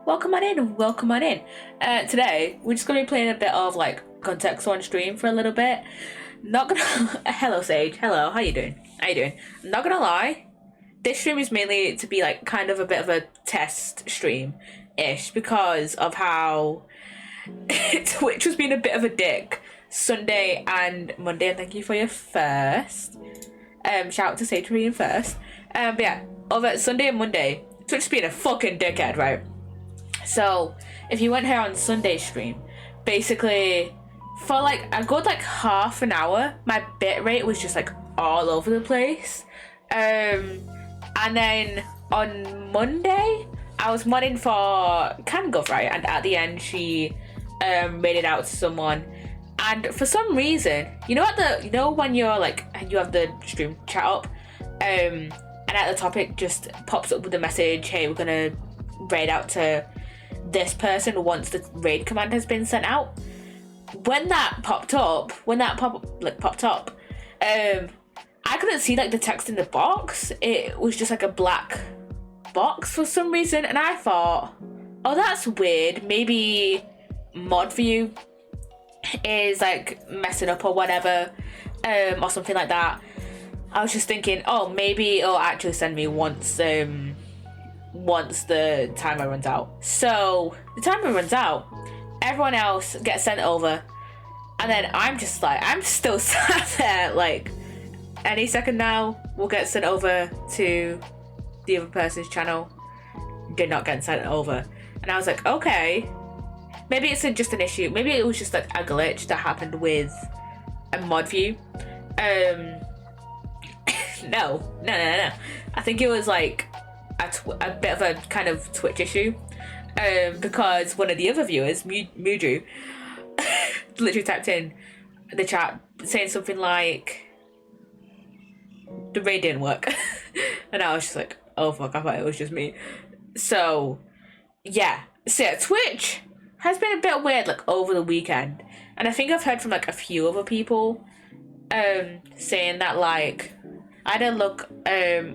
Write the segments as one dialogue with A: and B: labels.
A: Welcome on in, welcome on in. Today we're just gonna be playing a bit of like Contexto on stream for a little bit. Not gonna hello Sage, hello, how you doing? How you doing? Not gonna lie, this stream is mainly to be like kind of a bit of a test stream-ish because of how Twitch was being a bit of a dick Sunday and Monday, and thank you for your first. Shout out to Sage for being first. But yeah, over Sunday and Monday, Twitch was being a fucking dickhead, right? So if you went here on Sunday stream, basically for like a good like half an hour, my bitrate was just like all over the place. And then on Monday, I was modding for CanGov, right? And at the end, she rated out to someone. And for some reason, you know when you're like you have the stream chat up, and at the top it just pops up with a message, hey, we're gonna raid out to this person once the raid command has been sent out. When that popped up, I couldn't see like the text in the box. It was just like a black box for some reason, and I thought, oh, that's weird. Maybe mod view is like messing up or whatever, or something like that. I was just thinking, oh, maybe it'll actually send me once the timer runs out. So the timer runs out, everyone else gets sent over, and then I'm still sat there like, any second now we'll get sent over to the other person's channel. Did not get sent over, and I was like, okay, maybe it's just an issue. Maybe it was just like a glitch that happened with a mod view. No. I think it was like a bit of a kind of Twitch issue, because one of the other viewers, Muju, literally typed in the chat saying something like, the raid didn't work. And I was just like, oh fuck, I thought it was just me. So yeah, Twitch has been a bit weird like over the weekend, and I think I've heard from like a few other people saying that, like, I had a look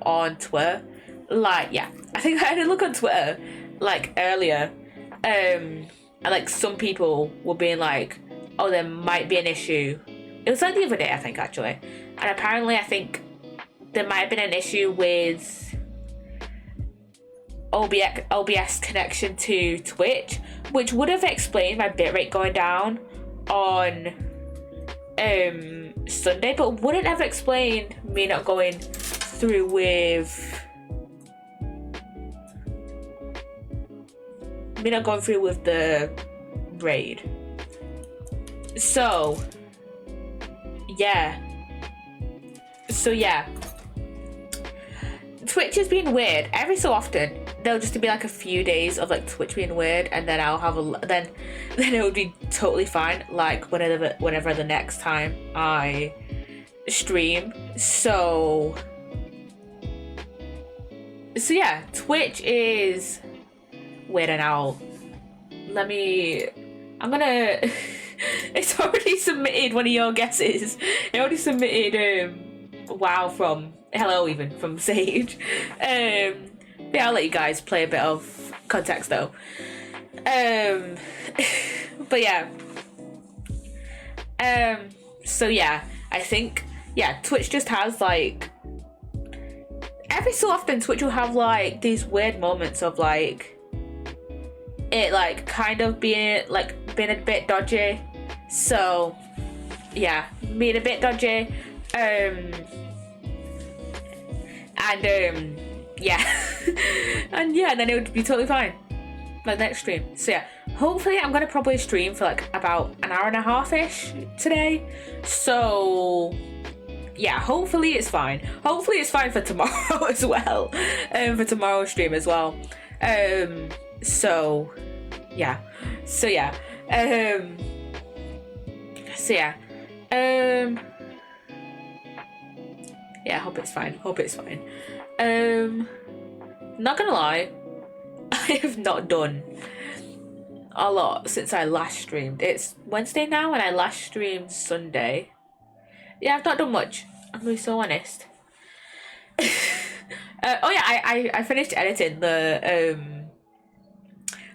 A: on Twitter, like, yeah, I think I had a look on Twitter like earlier, and like some people were being like, oh, there might be an issue. It was like the other day, I think, actually, and apparently I think there might have been an issue with OBS connection to Twitch, which would have explained my bitrate going down on Sunday, but wouldn't have explained me not going through with the raid. So yeah. Twitch has been weird. Every so often there'll just be like a few days of like Twitch being weird, and then I'll have then it would be totally fine, like whenever the next time I stream. So yeah, Twitch is weird. And I'm gonna it's already submitted one of your guesses. It already submitted wow from hello from Sage. Yeah, I'll let you guys play a bit of context though. But yeah. So yeah, I think, yeah, Twitch just has like, every so often Twitch will have like these weird moments of like it like kind of being a bit dodgy. So yeah, being a bit dodgy. Yeah. And yeah, then it would be totally fine like next stream. So yeah, hopefully I'm gonna probably stream for like about an hour and a half-ish today. So yeah, hopefully it's fine. Hopefully it's fine for tomorrow as well. For tomorrow's stream as well. So yeah. Yeah, I hope it's fine. Not gonna lie, I have not done a lot since I last streamed. It's Wednesday now, and I last streamed Sunday. Yeah, I've not done much, I'm gonna be so honest. Oh yeah, I finished editing the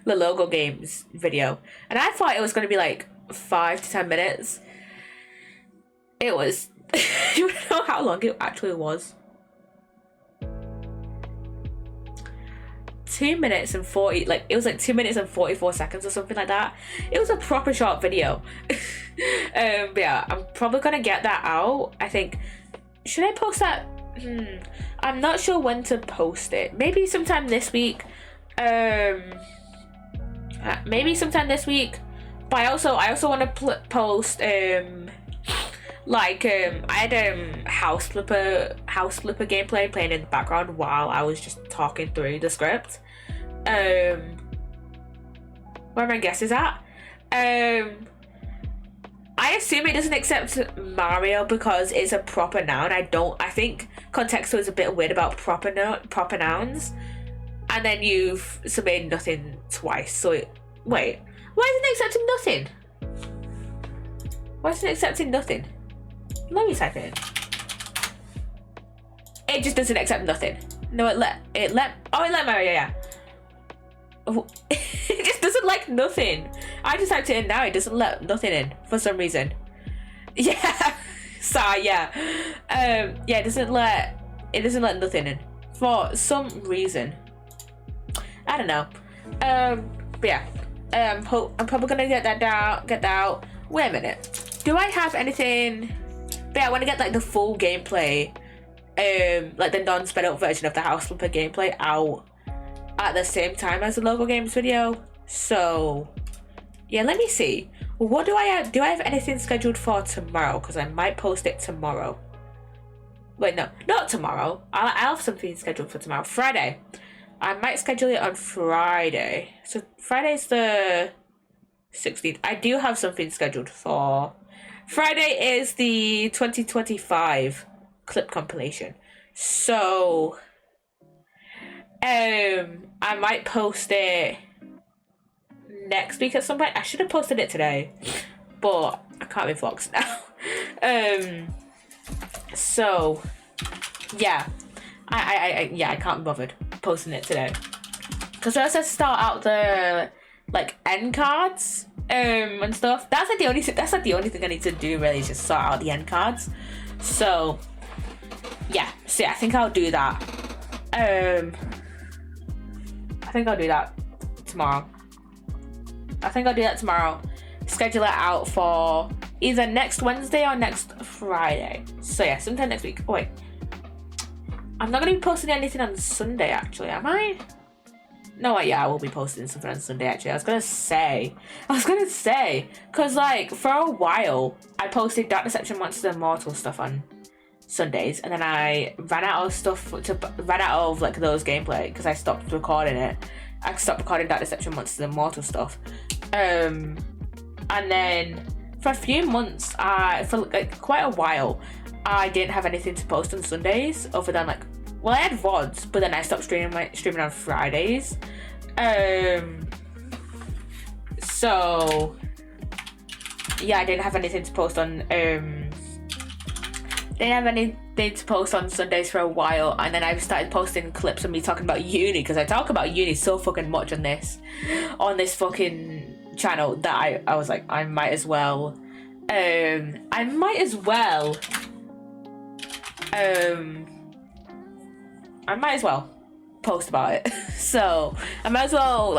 A: the logo games video, and I thought it was going to be like 5 to 10 minutes. It was. You know how long it actually was? 2 minutes and 40, like it was like 2 minutes and 44 seconds or something like that. It was a proper short video. But yeah, I'm probably gonna get that out. I think, should I post that? I'm not sure when to post it. Maybe sometime this week. Maybe sometime this week. But I also want to post I had house flipper gameplay playing in the background while I was just talking through the script. Where my guess is at. I assume it doesn't accept Mario because it's a proper noun. I think Contexto is a bit weird about proper nouns, and then you've submitted nothing twice. So wait, why isn't it accepting nothing? Why isn't it accepting nothing? Let me type it in. It just doesn't accept nothing. No, it let Mario, yeah. Oh, it just doesn't like nothing. I just typed it in now. It doesn't let nothing in for some reason. Yeah. Sorry. Yeah. Yeah. It doesn't let nothing in for some reason. I don't know. But yeah. I'm probably gonna get that out. Wait a minute. Do I have anything? But yeah, I want to get like the full gameplay, like the non-sped up version of the House Flipper gameplay out at the same time as the logo games video. So yeah, let me see. What do I have? Do I have anything scheduled for tomorrow? Because I might post it tomorrow. Wait, no, not tomorrow. I'll have something scheduled for tomorrow. Friday. I might schedule it on Friday. So Friday's the 16th. I do have something scheduled for Friday. Is the 2025 clip compilation. So I might post it next week at some point. I should have posted it today, but I can't be foxed now. So yeah, I can't be bothered posting it today because I also start out the like end cards and stuff. That's like the only thing I need to do really, is just sort out the end cards. So yeah, I think I'll do that. I think I'll do that tomorrow. Schedule it out for either next Wednesday or next Friday. So yeah, sometime next week. Oh wait, I'm not gonna be posting anything on Sunday actually, am I? No, yeah, I will be posting something on Sunday actually. I was gonna say, cause like for a while I posted Dark Deception Monster Immortal stuff on Sundays, and then I ran out of like those gameplay because I stopped recording it. I stopped recording Dark Deception Monsters Immortal stuff. And then for a few months, for like quite a while, I didn't have anything to post on Sundays other than like, well, I had VODs, but then I stopped streaming on Fridays. So yeah, I didn't have anything to post on Sundays for a while, and then I started posting clips of me talking about uni, because I talk about uni so fucking much on this fucking channel that I was like, I might as well post about it. So I might as well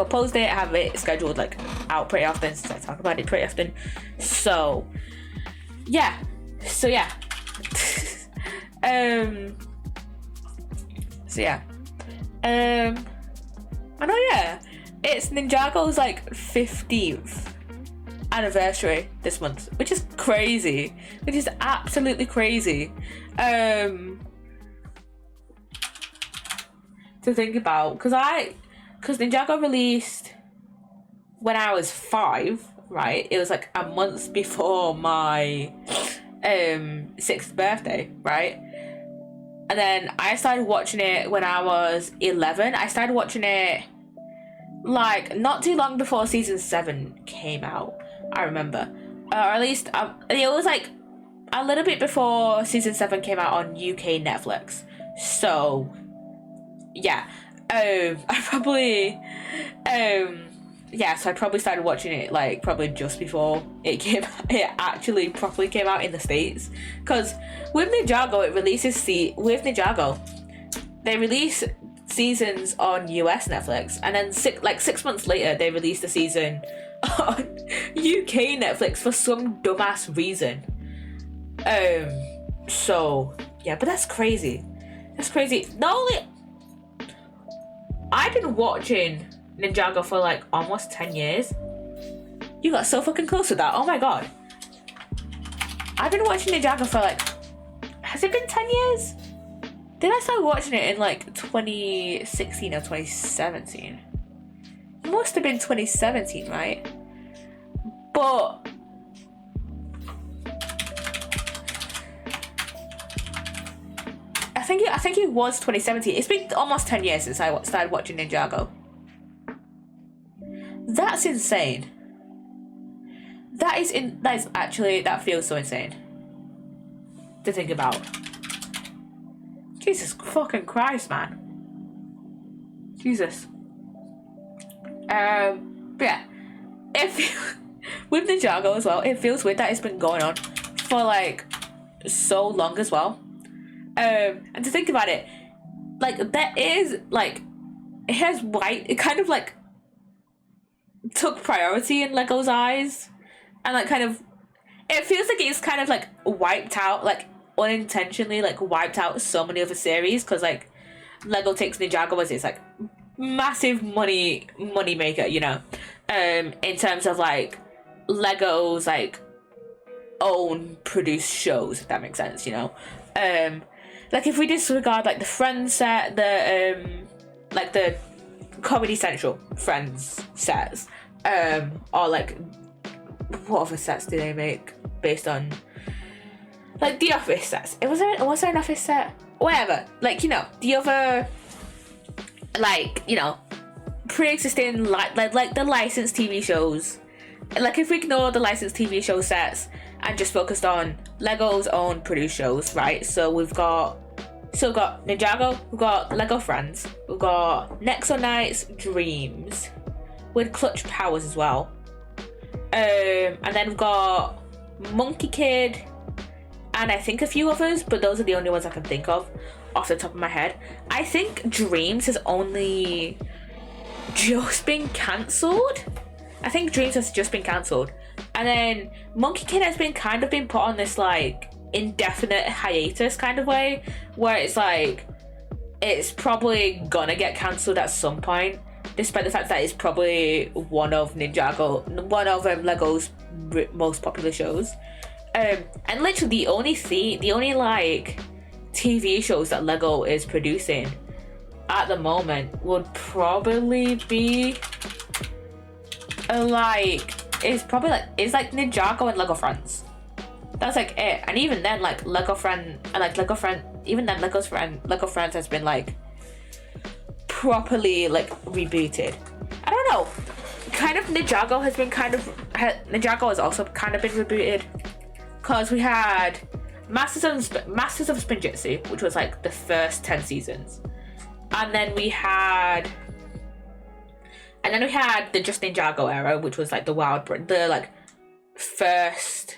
A: post it, have it scheduled like out pretty often, since I talk about it pretty often. So yeah. I know, yeah, it's Ninjago's like 15th anniversary this month, which is crazy, which is absolutely crazy to think about, because Ninjago released when I was 5, right? It was like a month before my 6th birthday, right? And then I started watching it when I was 11. I started watching it like not too long before season 7 came out, I remember, or at least it was like a little bit before season 7 came out on UK Netflix. So yeah, I probably, yeah, so I probably started watching it like probably just before it actually properly came out in the States. Because with Ninjago, with Ninjago, they release seasons on US Netflix, and then 6 months later they released the season on UK Netflix for some dumbass reason. So yeah, but that's crazy. That's crazy. Not only I've been watching Ninjago for like almost 10 years. You got so fucking close with that. Oh my god. I've been watching Ninjago for like, has it been 10 years? Did I start watching it in like 2016 or 2017? It must have been 2017, right? But I think it was 2017. It's been almost 10 years since I started watching Ninjago. That's insane. That feels so insane to think about. Jesus fucking Christ, man. Jesus. But yeah, with Ninjago as well, it feels weird that it's been going on for like so long as well. And to think about it, like there is like it kind of like took priority in Lego's eyes, and like kind of it feels like it's kind of like wiped out, like unintentionally like wiped out so many other series, because like Lego takes Ninjago as its like massive money maker, you know, in terms of like Lego's like own produced shows, if that makes sense, you know. Like if we disregard like the Friends set, like the Comedy Central Friends sets, or like what other sets do they make based on like the Office sets? Was there an Office set? Whatever, like, you know, the other like, you know, pre-existing like the licensed TV shows. Like if we ignore the licensed TV show sets and just focused on Lego's own produced shows, right? So we've got Ninjago, we've got Lego Friends, we've got Nexo Knights Dreams with Clutch Powers as well, and then we've got Monkey Kid and I think a few others, but those are the only ones I can think of off the top of my head. I think Dreams has only just been cancelled. I think Dreams has just been cancelled. And then Monkey Kid has been put on this like indefinite hiatus kind of way, where it's like it's probably gonna get cancelled at some point, despite the fact that it's probably one of Lego's most popular shows. And literally the only like TV shows that Lego is producing at the moment would probably be it's Ninjago and Lego Friends. That's like it. And even then, like Lego Friends has been like properly like rebooted. I don't know. Kind of Ninjago has also kind of been rebooted, because we had Masters of Spinjitzu, which was like the first 10 seasons, and then we had the Just Ninjago era, which was like first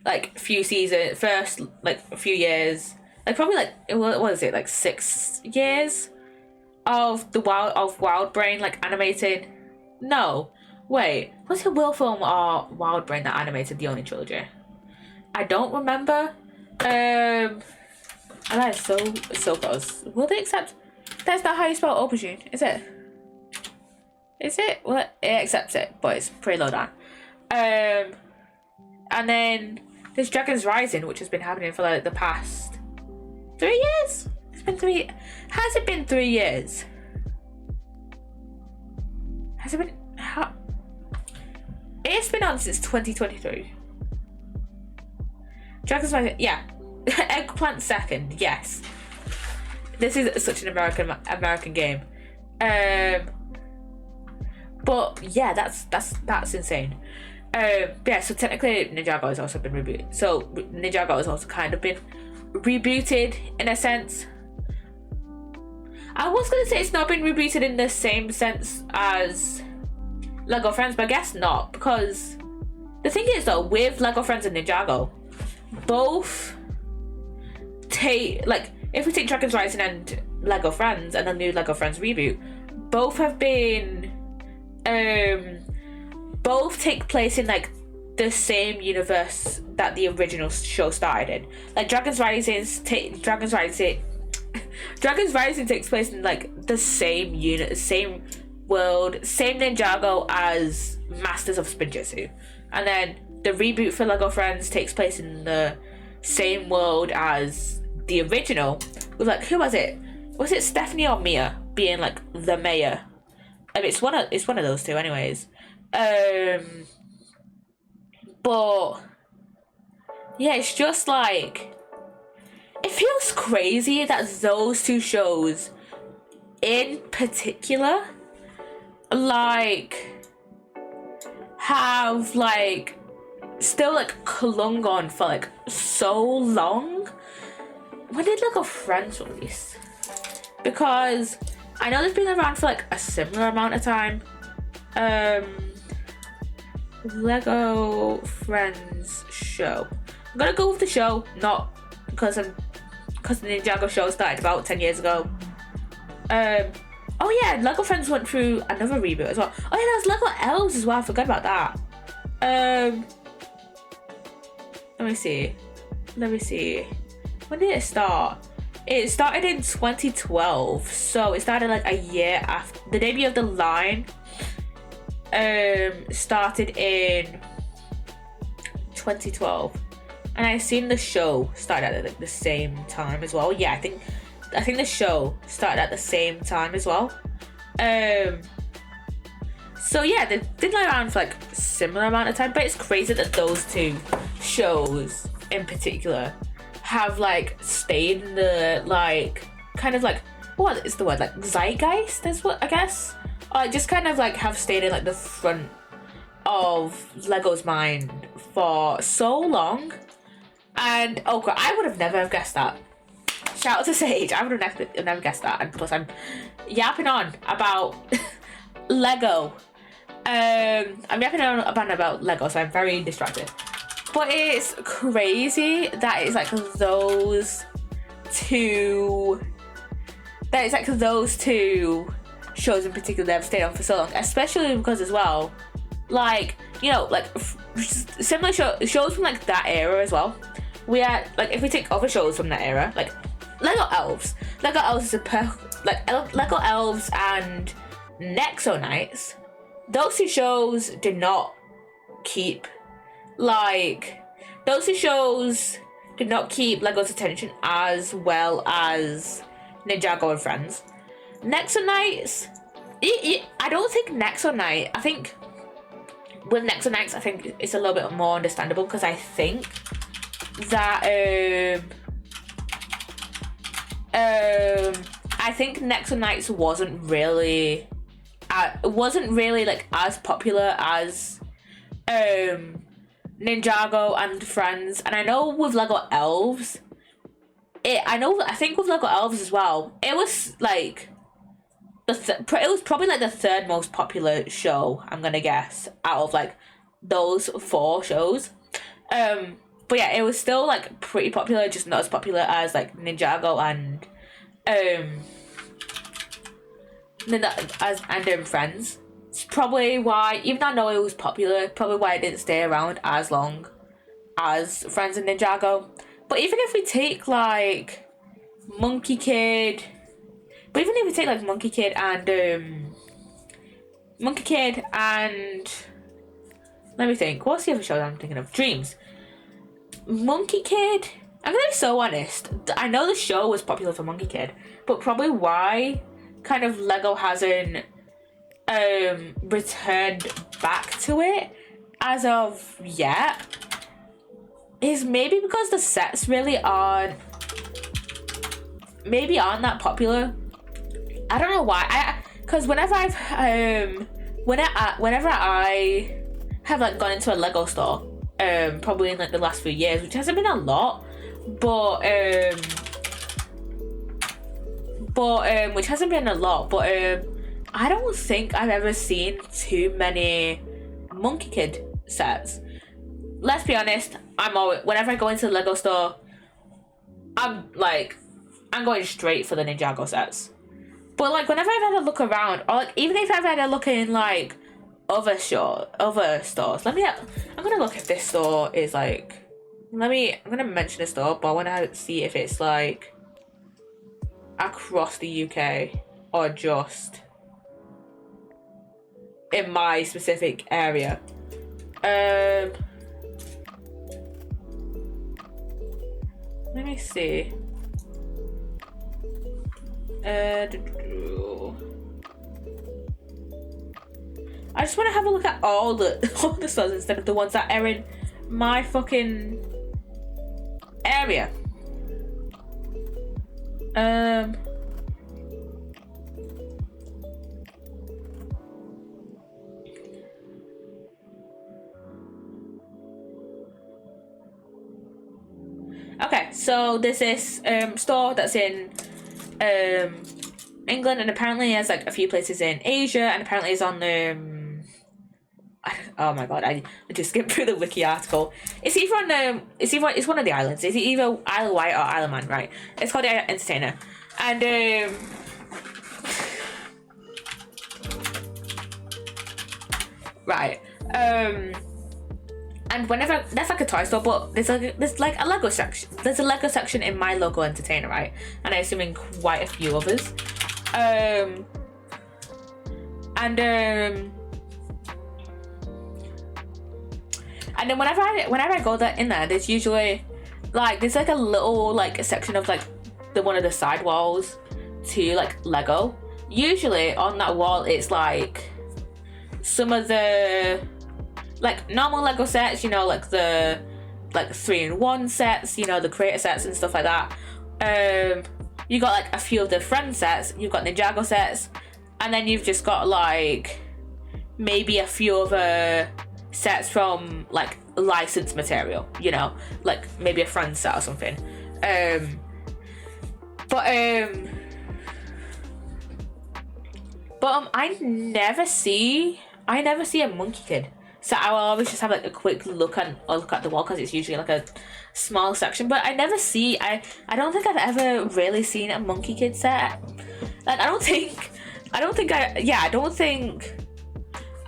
A: like few years, like probably like what was it, like 6 years of Wild Brain like animated. No, wait, was it Wilfilm or Wild Brain that animated the Oni trilogy? I don't remember. And that is so close. Will they accept? That's not how you spell aubergine, is it? Is it? Well, it accepts it, but it's pretty low down. And then there's Dragon's Rising, which has been happening for like the past 3 years. It's been 3. Has it been 3 years? Has it been? How? It's been on since 2023. Dragon's Rising, yeah. Eggplant second, yes. This is such an American game. But yeah, that's insane. Yeah, so technically Ninjago has also been rebooted. So Ninjago has also kind of been rebooted in a sense. I was gonna say it's not been rebooted in the same sense as Lego Friends, but I guess not, because the thing is though, with Lego Friends and Ninjago, both take, like, if we take Dragons Rising and Lego Friends and the new Lego Friends reboot, both have been both take place in like the same universe that the original show started in. Like Dragons Rising takes place in like the same unit, same world, same Ninjago as Masters of Spinjitzu. And then the reboot for Lego Friends takes place in the same world as the original. With like, who was it? Was it Stephanie or Mia being like the mayor? I mean, it's one of those two, anyways. But yeah, it's just like, it feels crazy that those two shows in particular like have like still like clung on for like so long. When did Lego Friends release? Because I know they've been around for like a similar amount of time. Lego Friends show. I'm gonna go with the show, not because the Ninjago show started about 10 years ago. Oh yeah, Lego Friends went through another reboot as well. Oh yeah, there was Lego Elves as well. I forgot about that. Let me see. When did it start? It started in 2012, so it started like a year after the debut of the line. Started in 2012, and I seen the show started at like the same time as well. Yeah, I think the show started at the same time as well. So yeah, they've been like around for like a similar amount of time, but it's crazy that those two shows in particular have like stayed in the like kind of like, what is the word, like zeitgeist, is what I guess, or just kind of like have stayed in like the front of Lego's mind for so long. And oh god, I would have never guessed that. Shout out to Sage, I would have never guessed that. And plus I'm yapping on about Lego. I'm yapping on about Lego, so I'm very distracted. But it's crazy that it's like those two shows in particular that have stayed on for so long, especially because as well, like, you know, like similar shows from like that era as well. We are like, if we take other shows from that era, like Lego Elves is Lego Elves and Nexo Knights. Those two shows did not keep Lego's attention as well as Ninjago and Friends. Nexo Knights, I don't think Nexo Knight, I think with Nexo Knights, I think it's a little bit more understandable because I think that I think Nexo Knights wasn't really like as popular as Ninjago and Friends. And I know with Lego Elves, I think with Lego Elves as well, it was like it was probably like the third most popular show, I'm gonna guess, out of like those four shows. But yeah, it was still like pretty popular, just not as popular as like Ninjago and Friends. It's probably why, even though I know it was popular, probably why it didn't stay around as long as Friends and Ninjago. But even if we take like Monkey Kid and let me think, what's the other show that I'm thinking of? Dreams. Monkey Kid, I'm gonna be so honest, I know the show was popular for Monkey Kid, but probably why kind of Lego hasn't returned back to it as of yet is maybe because the sets really aren't that popular. I don't know why. Because whenever I have like gone into a Lego store, probably in like the last few years, which hasn't been a lot, but but which hasn't been a lot. But I don't think I've ever seen too many Monkey Kid sets. Let's be honest. I'm always, whenever I go into the Lego store, I'm going straight for the Ninjago sets. But like whenever I've had a look around, or like even if I've had a look in like other stores, I'm gonna look if this store is like. I'm gonna mention a store, but I want to see if it's like across the UK or just in my specific area. Let me see. I just want to have a look at all the stores instead of the ones that are in my fucking area. Okay, so there's this store that's in England, and apparently has like a few places in Asia, and apparently is on oh my god, I just skipped through the wiki article. It's either on it's one of the islands. It's either Isle of Wight or Isle of Man, right? It's called the Entertainer, and right, and whenever that's like a toy store, but there's like a Lego section. There's a Lego section in my local Entertainer, right? And I assume in quite a few others, and then whenever I go in there, there's usually there's like a little a section of like one of the side walls to like Lego. Usually on that wall it's like some of the like normal Lego sets, you know, like the 3-in-1 sets, you know, the creator sets and stuff like that. You got like a few of the friend sets, you've got Ninjago sets, and then you've just got like maybe a few other sets from like licensed material, you know, like maybe a friend set or something. But I never see a Monkey Kid. So I will always just have like a quick look at the wall because it's usually like a small section. But I never see. I don't think I've ever really seen a Monkey Kid set. Like I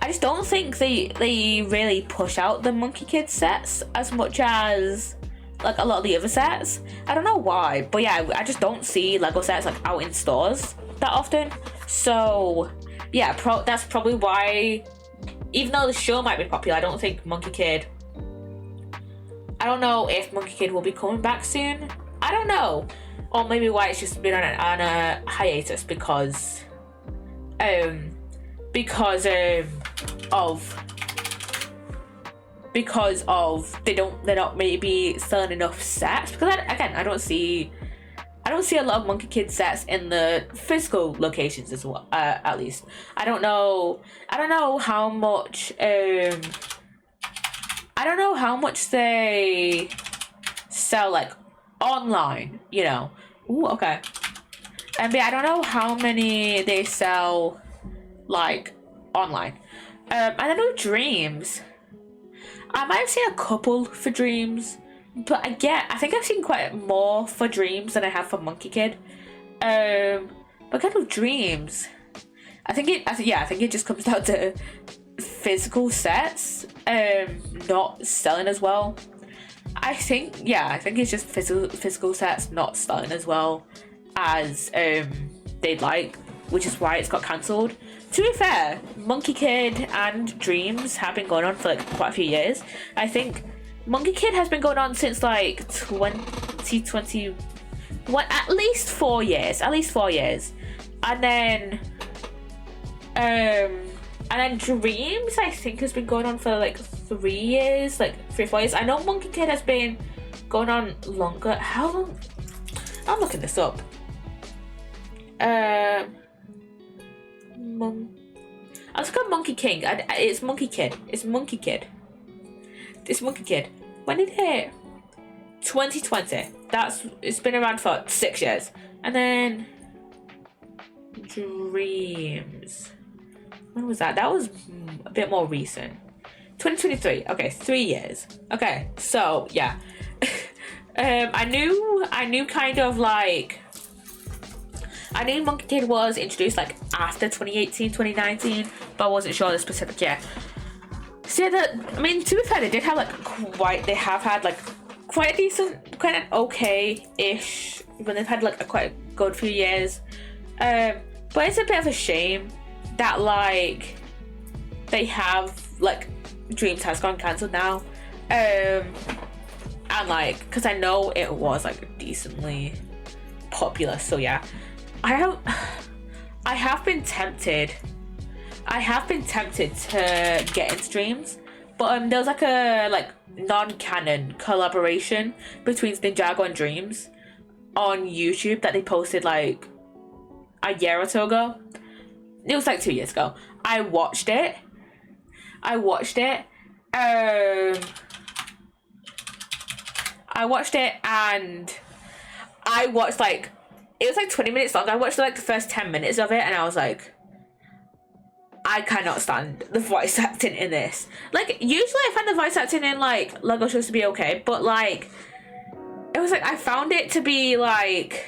A: just don't think they really push out the Monkey Kid sets as much as like a lot of the other sets. I don't know why, but yeah, I just don't see Lego sets like out in stores that often. So yeah, that's probably why. Even though the show might be popular, I don't think Monkey Kid. I don't know if Monkey Kid will be coming back soon. I don't know, or maybe why it's just been on a hiatus because they're not maybe selling enough sets. Because I don't see a lot of Monkey Kid sets in the physical locations as well. At least I don't know how much. I don't know how much they sell like online. You know. Ooh, okay. And I don't know how many they sell like online. I don't know Dreams. I might have seen a couple for Dreams. But I think I've seen quite more for Dreams than I have for Monkey Kid. But kind of Dreams, I think it just comes down to physical sets not selling as well. I think it's just physical sets not selling as well as they'd like, which is why it's got cancelled. To be fair, Monkey Kid and Dreams have been going on for like quite a few years. I think Monkey Kid has been going on since like 2020, at least 4 years. And then Dreams I think has been going on for like 3 years, like 3 or 4 years. I know Monkey Kid has been going on longer. How long? I'm looking this up. I was called Monkey King. It's Monkey Kid. It's Monkey Kid. When did it hit? 2020. It's been around for 6 years. And then dreams. When was that? That was a bit more recent. 2023. Okay, 3 years. Okay, so yeah. I knew kind of like, I knew Monkey Kid was introduced like after 2018, 2019, but I wasn't sure the specific year. So yeah, I mean, to be fair, they have had like quite a decent, quite an okay-ish, when they've had like a quite a good few years. But it's a bit of a shame that like they have like Dreams has gone cancelled now. And like, because I know it was like decently popular, so yeah. I have been tempted to get into Dreams, but there was like a non-canon collaboration between Ninjago and Dreams on YouTube that they posted like a year or so ago. It was like 2 years ago. I watched it. I watched it and I watched like, it was like 20 minutes long. I watched like the first 10 minutes of it and I was like, I cannot stand the voice acting in this. Like, usually I find the voice acting in like Lego shows to be okay, but like, it was like, I found it to be like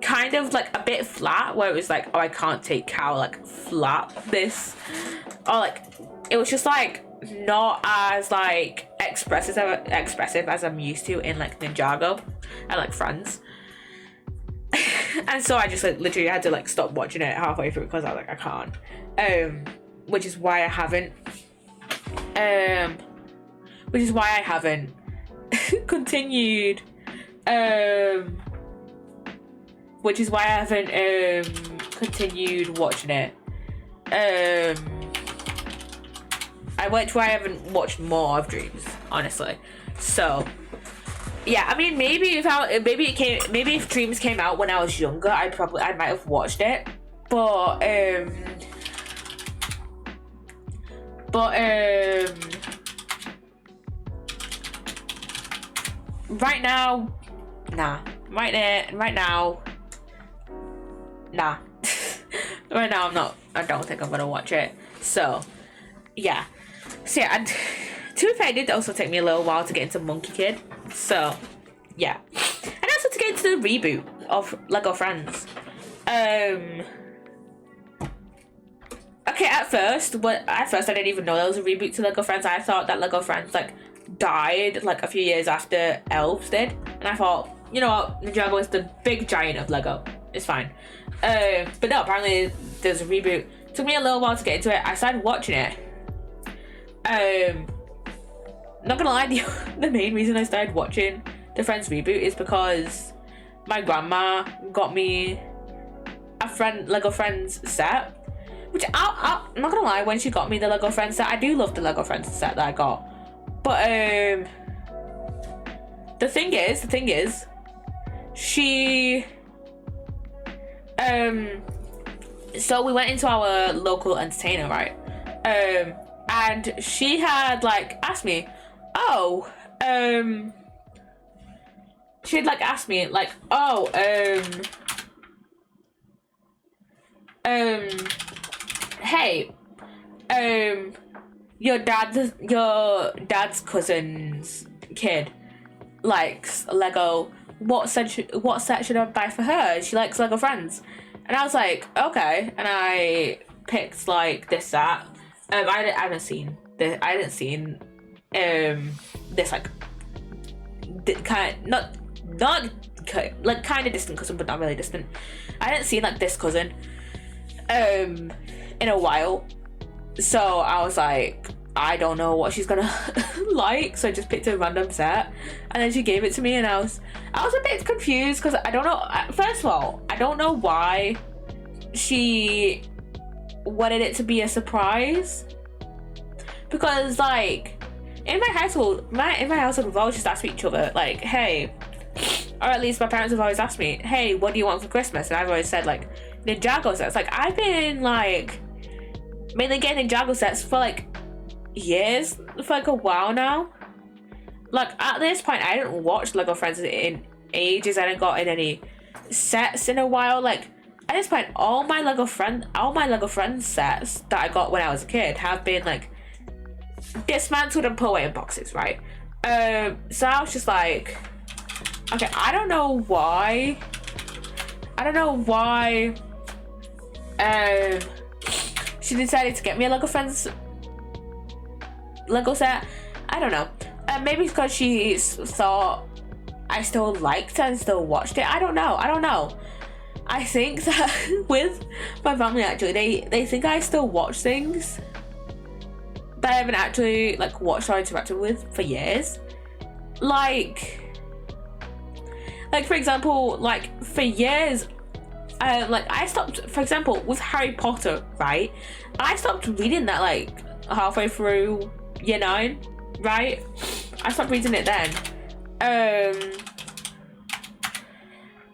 A: kind of like a bit flat, where it was like, oh, I can't take how like flat this, or like, it was just like not as like expressive as I'm used to in like Ninjago and like Friends. And so I just like literally had to like stop watching it halfway through because I was like, I can't. Which is why I haven't continued continued watching it. I haven't watched more of Dreams, honestly. So yeah, I mean, maybe if Dreams came out when I was younger, I might have watched it. But right now, nah. Right now, nah. Right now, I don't think I'm gonna watch it. So yeah. So yeah, and to be fair, it did also take me a little while to get into Monkey Kid. So yeah, and also to get into the reboot of Lego Friends. Okay, at first I didn't even know there was a reboot to Lego Friends. I thought that Lego Friends like died like a few years after Elves did, and I thought, you know what, Ninjago is the big giant of Lego, it's fine. But no, apparently there's a reboot. It took me a little while to get into it. I started watching it. Not gonna lie, the main reason I started watching the Friends reboot is because my grandma got me a Lego Friends set. Which I'm not gonna lie, when she got me the Lego Friends set, I do love the Lego Friends set that I got. But the thing is, she so we went into our local entertainer, right? And she had like asked me, she'd like asked me like, hey, your dad's cousin's kid likes Lego. What set should I buy for her? She likes Lego Friends. And I was like, okay. And I picked like this set. I hadn't seen this like kind of distant cousin, but not really distant. I hadn't seen like this cousin in a while, so I was like, I don't know what she's gonna like, so I just picked a random set, and then she gave it to me, and I was a bit confused because I don't know. First of all, I don't know why she wanted it to be a surprise, because like in my household we've always just asked each other like, hey, or at least my parents have always asked me, hey, what do you want for Christmas? And I've always said like Ninjago sets. Like, I've been like mainly getting Ninjago sets for like years, for like a while now. Like at this point I didn't watch Lego Friends in ages. I didn't got in any sets in a while. Like at this point, all my Lego Friends sets that I got when I was a kid have been like dismantled and put away in boxes, right? So I was just like, okay, I don't know why she decided to get me a Lego Friends Lego set. I don't know. Maybe because she thought I still liked it and still watched it. I don't know. I think that with my family, actually, they think I still watch things that I haven't actually like watched or interacted with for years. Like for example, like for years, like I stopped, for example, with Harry Potter, right? I stopped reading that like halfway through year 9, right? I stopped reading it then.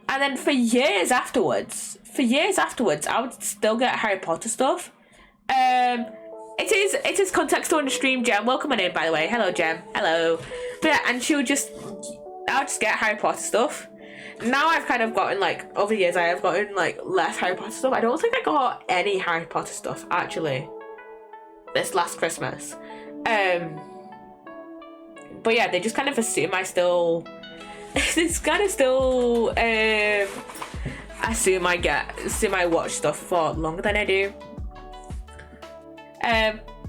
A: And then for years afterwards, I would still get Harry Potter stuff. It is Contexto on the stream, Jem. Welcome on in, by the way. Hello, Jem. Hello. But yeah, and I'll just get Harry Potter stuff. Now I've kind of gotten like, over the years I have gotten like less Harry Potter stuff. I don't think I got any Harry Potter stuff actually this last Christmas. But yeah, they just kind of assume I still assume I watch stuff for longer than I do.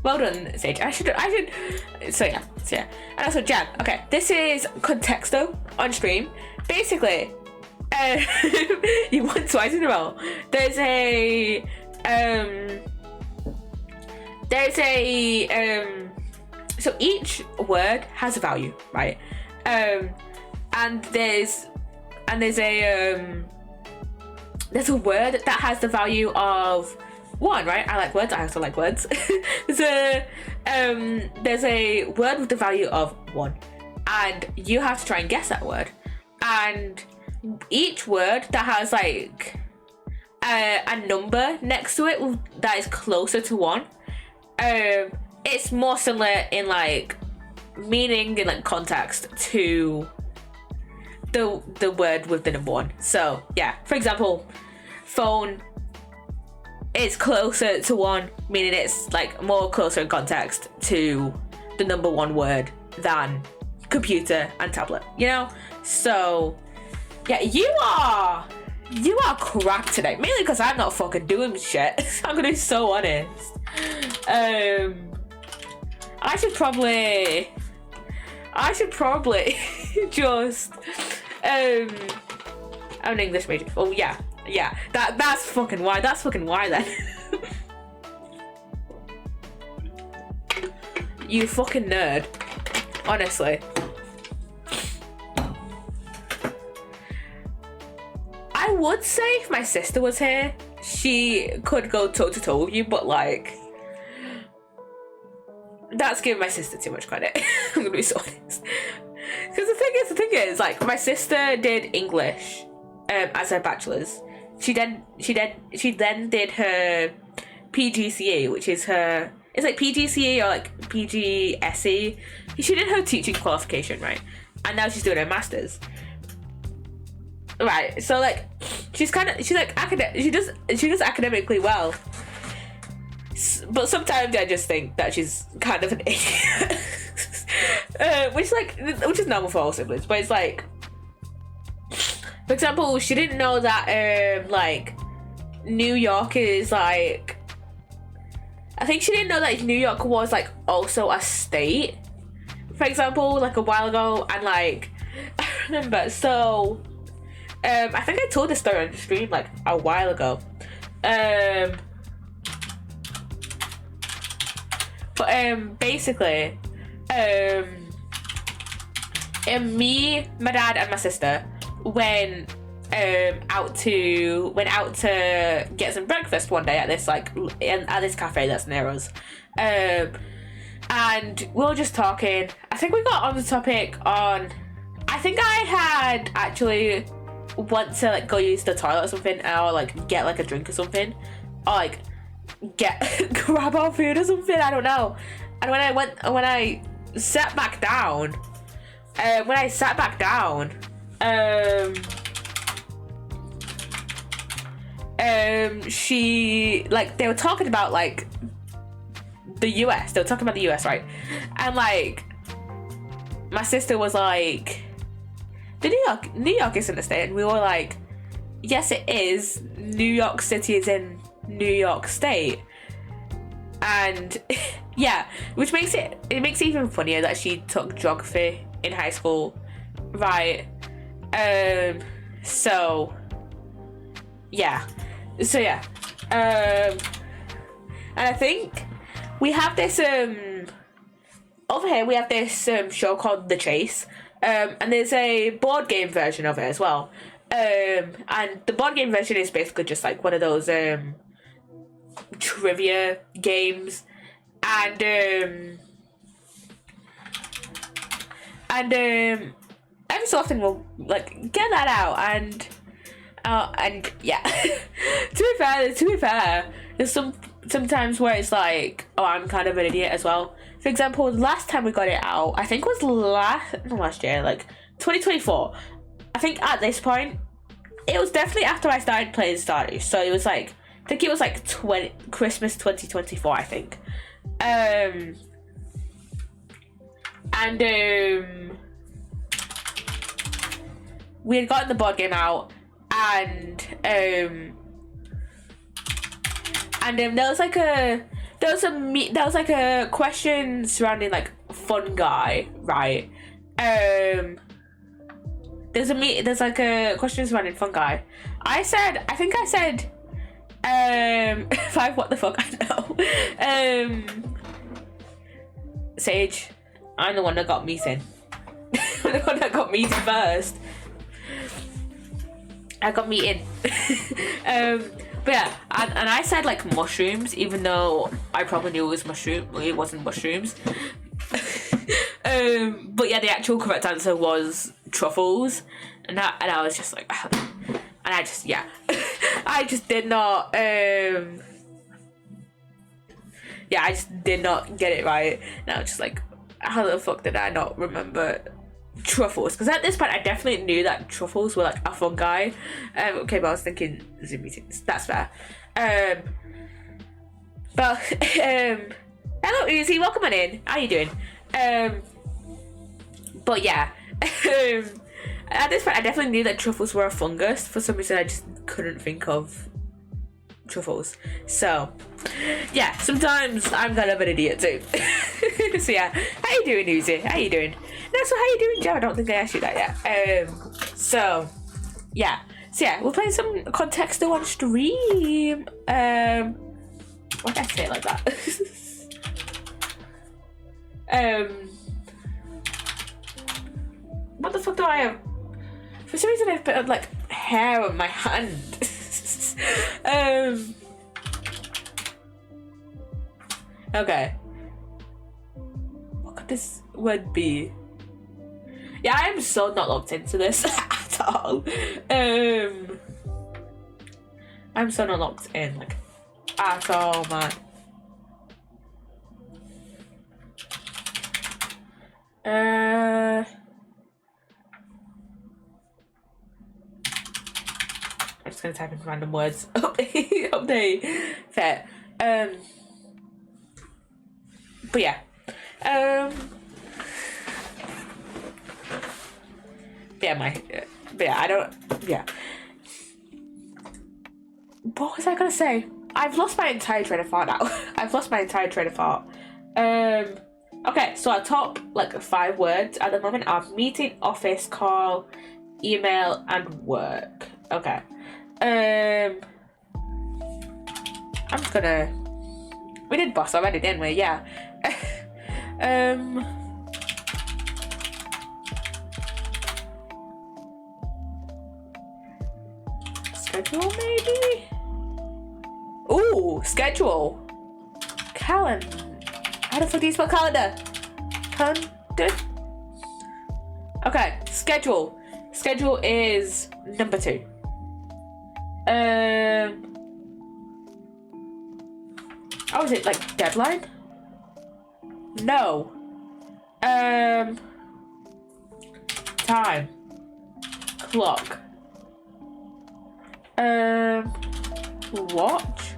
A: Well done, Sage. I should. So yeah. And also, Jan. Okay, this is Contexto on stream. Basically, you won twice in a row. There's a so each word has a value, right? And there's a word that has the value of 1, right? I like words. I also like words. There's a word with the value of 1, and you have to try and guess that word. And each word that has like a number next to it that is closer to 1, it's more similar in like meaning and like context to the word with the number 1. So yeah, for example, phone is closer to 1, meaning it's like more closer in context to the number 1 word than computer and tablet, you know? So yeah, you are crap today, mainly because I'm not fucking doing shit. I'm gonna be so honest. I should probably just I'm an English major. Oh yeah, that's fucking why then. You fucking nerd, honestly. I would say if my sister was here, she could go toe to toe with you, but like, that's giving my sister too much credit. I'm gonna be so honest. Because the thing is, like, my sister did English as her bachelor's. She then did her PGCE, which is it's like PGCE or like PGSE. She did her teaching qualification, right? And now she's doing her master's. Right, so like she does academically well, but sometimes I just think that she's kind of an idiot. which is normal for all siblings, but it's like, for example, she didn't know that like New York is like, I think she didn't know that New York was like also a state, for example, like a while ago. And like, I remember, so I think I told this story on the stream like a while ago. But basically, me, my dad, and my sister went out to get some breakfast one day at this at this cafe that's near us. And we were just talking. I think we got on the topic on, I think I had actually want to like go use the toilet or something, or like get like a drink or something, or like grab our food or something, I don't know. And when I sat back down, she, like, they were talking about, like, the US. They were talking about the US, right? And, like, my sister was like, New York isn't a state. And we were like, yes, it is. New York City is in New York State. And yeah, which makes it even funnier that she took geography in high school, right? So yeah, and I think we have this over here we have this show called The Chase, and there's a board game version of it as well, and the board game version is basically just like one of those trivia games, and every so often we'll like get that out, and yeah. to be fair, there's sometimes where it's like, oh, I'm kind of an idiot as well. For example, last time we got it out, I think it was last year, like 2024. I think at this point, it was definitely after I started playing Stardew, so it was like, I think it was like Christmas 2024, I think. We had gotten the board game out, and there was like a question surrounding like fungi, right? There's like a question surrounding fungi. I think I said five, what the fuck, I know. Sage, I'm the one that got meeting. I'm the one that got meeting first. I got meeting. But yeah, and I said like mushrooms, even though I probably knew it wasn't mushrooms. But yeah, the actual correct answer was truffles, and I was just like, and I just, yeah. I just did not, I just did not get it right. And I was just like, how the fuck did I not remember truffles? Because at this point, I definitely knew that truffles were like a fungi. Okay, but I was thinking Zoom meetings. That's fair. But, hello, Uzi, welcome on in. How you doing? But yeah, at this point, I definitely knew that truffles were a fungus. For some reason, I just couldn't think of truffles. So, yeah, sometimes I'm kind of an idiot too. So yeah, how you doing, Uzi? How you doing? No, so how you doing, Joe? I don't think I asked you that yet. So yeah, we're playing some Contexto on stream. Why did I say it like that? What the fuck do I have? For some reason, I've put like hair on my hand. Okay. What could this word be? Yeah, I am so not locked into this at all. I'm so not locked in, like, at all, man. I'm just gonna type in random words. Update. Fair. But yeah. Yeah. What was I gonna say? I've lost my entire train of thought now. Okay, so our top like 5 words at the moment are meeting, office, call, email, and work. Okay. I'm just gonna. We did boss already, didn't we? Yeah. Schedule maybe? Ooh, schedule. Calendar. How the fuck do you spell calendar? Calendar. Okay, schedule. Schedule is number 2. Oh, is it like deadline? No. Time. Clock. Watch.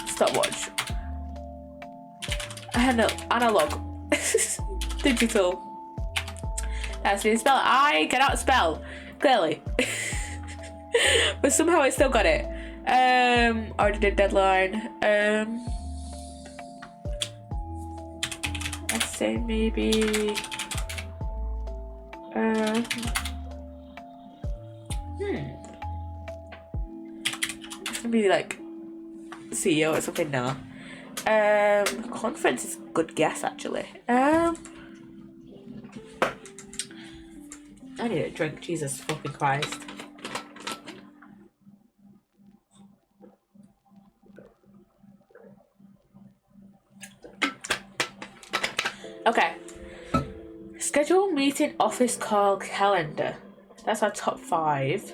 A: Stopwatch. Analog. Digital. That's me spell. I cannot spell. Clearly. But somehow I still got it. Already did deadline. Let's say maybe. It's gonna be like CEO or something now. Conference is a good guess actually. I need a drink, Jesus fucking Christ. Okay. Schedule meeting office call calendar. That's our top 5.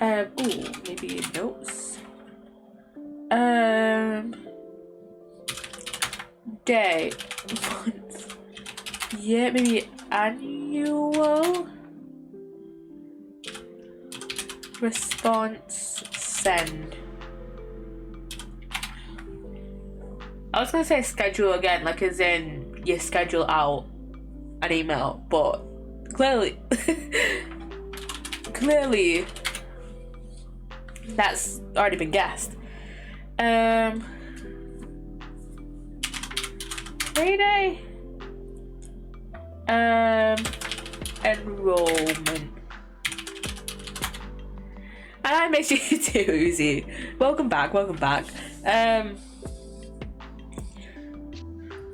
A: Maybe notes. Day, month, year, maybe annual. Response, send. I was gonna say schedule again, like as in you schedule out an email, but clearly that's already been guessed. Payday. Enrollment. And I miss you too, Uzi. Welcome back.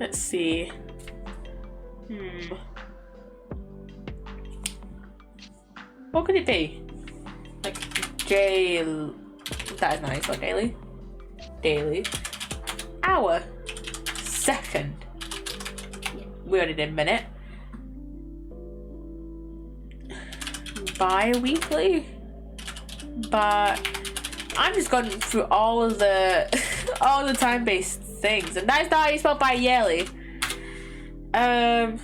A: Let's see. What could it be? Like jail. That is nice. Or daily. Daily. Hour. Second. We only did a minute. Bi-weekly. But I'm just going through all of the time-based things, and that's not how you spell bi-yearly. I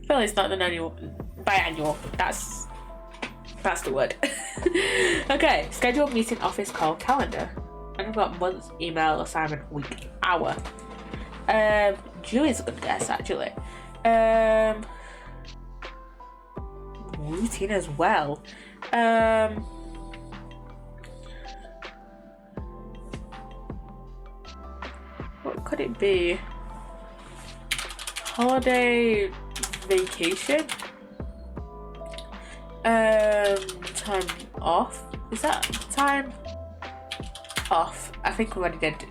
A: feel it's not an annual, biannual. That's the word. Okay, schedule meeting, office call, calendar. And I've got month, email, assignment, week, hour. Julie's a good guess actually. Routine as well. What could it be? Holiday, vacation. Time off. Is that time off? I think we already did.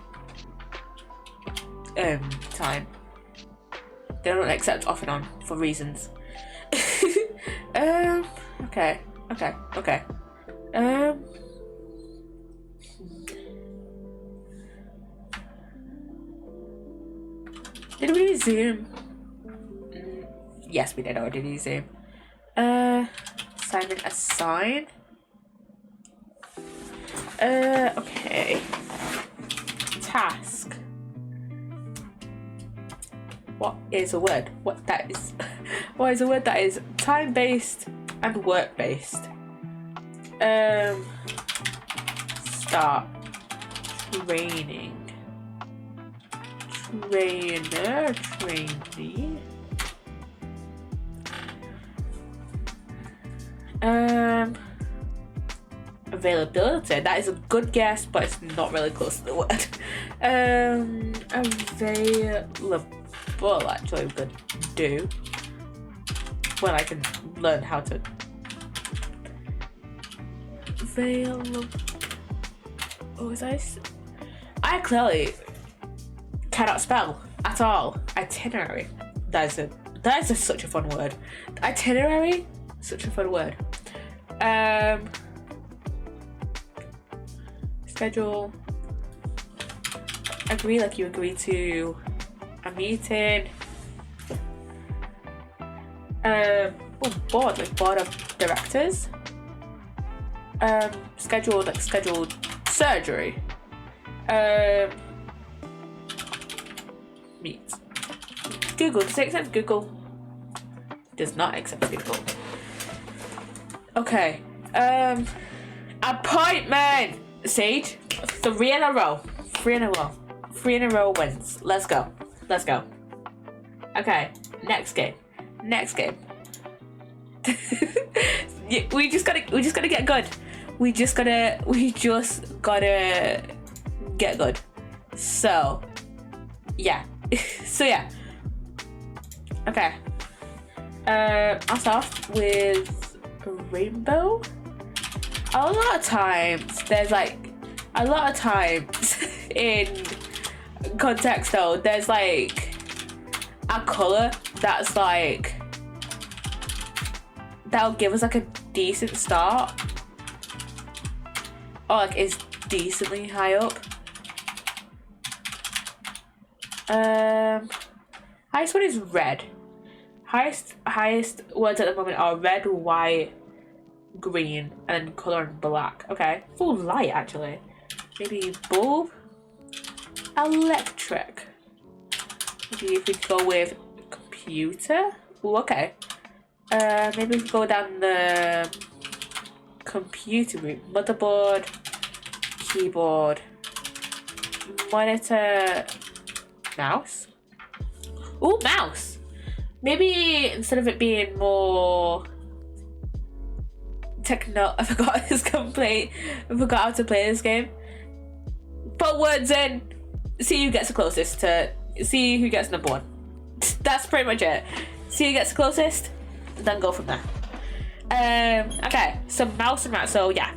A: Time. They don't accept off and on for reasons. Okay. Did we do Zoom? Yes, we did already do Zoom. Assignment assign. Okay. Task. What is a word? What is a word that is time-based and work-based? Start. Training. Trainer. Trainee. Availability. That is a good guess, but it's not really close to the word. Available actually would do when I can learn how to available. Oh, is I clearly cannot spell at all. Itinerary. That is such a fun word. Itinerary. Such a fun word. Schedule. Agree, like you agree to a meeting. Board, like board of directors. Scheduled surgery. Meet. Google. Does it accept Google? Does not accept Google. Okay. Appointment. Sage. 3 in a row. 3 in a row. 3 in a row wins. Let's go. Let's go. Okay. Next game. Next game. we just gotta get good. We just gotta get good. So yeah. So yeah. Okay. I'll start off with rainbow. A lot of times in Contexto, there's like a colour that's like that'll give us like a decent start, or like is decently high up. Highest one is red. Highest words at the moment are red, white, green, and colour and black. Okay, full light actually. Maybe bulb, electric. Maybe if we go with computer. Ooh, okay. Maybe we go down the computer route. Motherboard, keyboard, monitor, mouse. Ooh, mouse. Maybe instead of it being more I forgot how to play this game. Put words in. See who gets the closest to. See who gets number 1. That's pretty much it. See who gets the closest, then go from there. Okay, so mouse and rat. So yeah,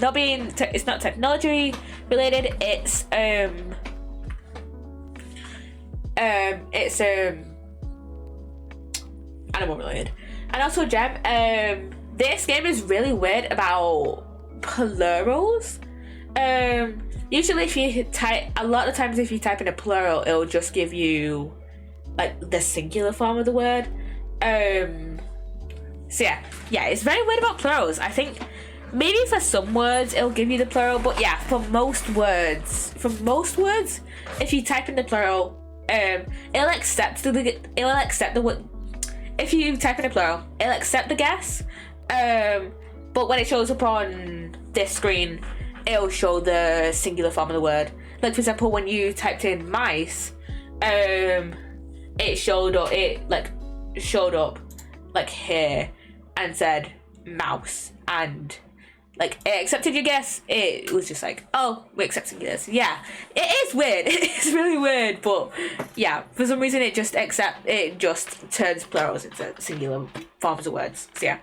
A: it's not technology related. It's animal related. And also Gem, this game is really weird about plurals. Usually if you a lot of times if you type in a plural, it'll just give you like the singular form of the word. So yeah, it's very weird about plurals. I think maybe for some words it'll give you the plural, but yeah, for most words, if you type in the plural, it'll accept the word. If you type in a plural, it'll accept the guess. But when it shows up on this screen, it'll show the singular form of the word. Like for example, when you typed in mice, it showed up like here and said mouse, and like it accepted your guess. It was just like, oh, we're accepting this. Yeah, it is weird. It's really weird, but yeah, for some reason it just turns plurals into singular forms of words. So yeah.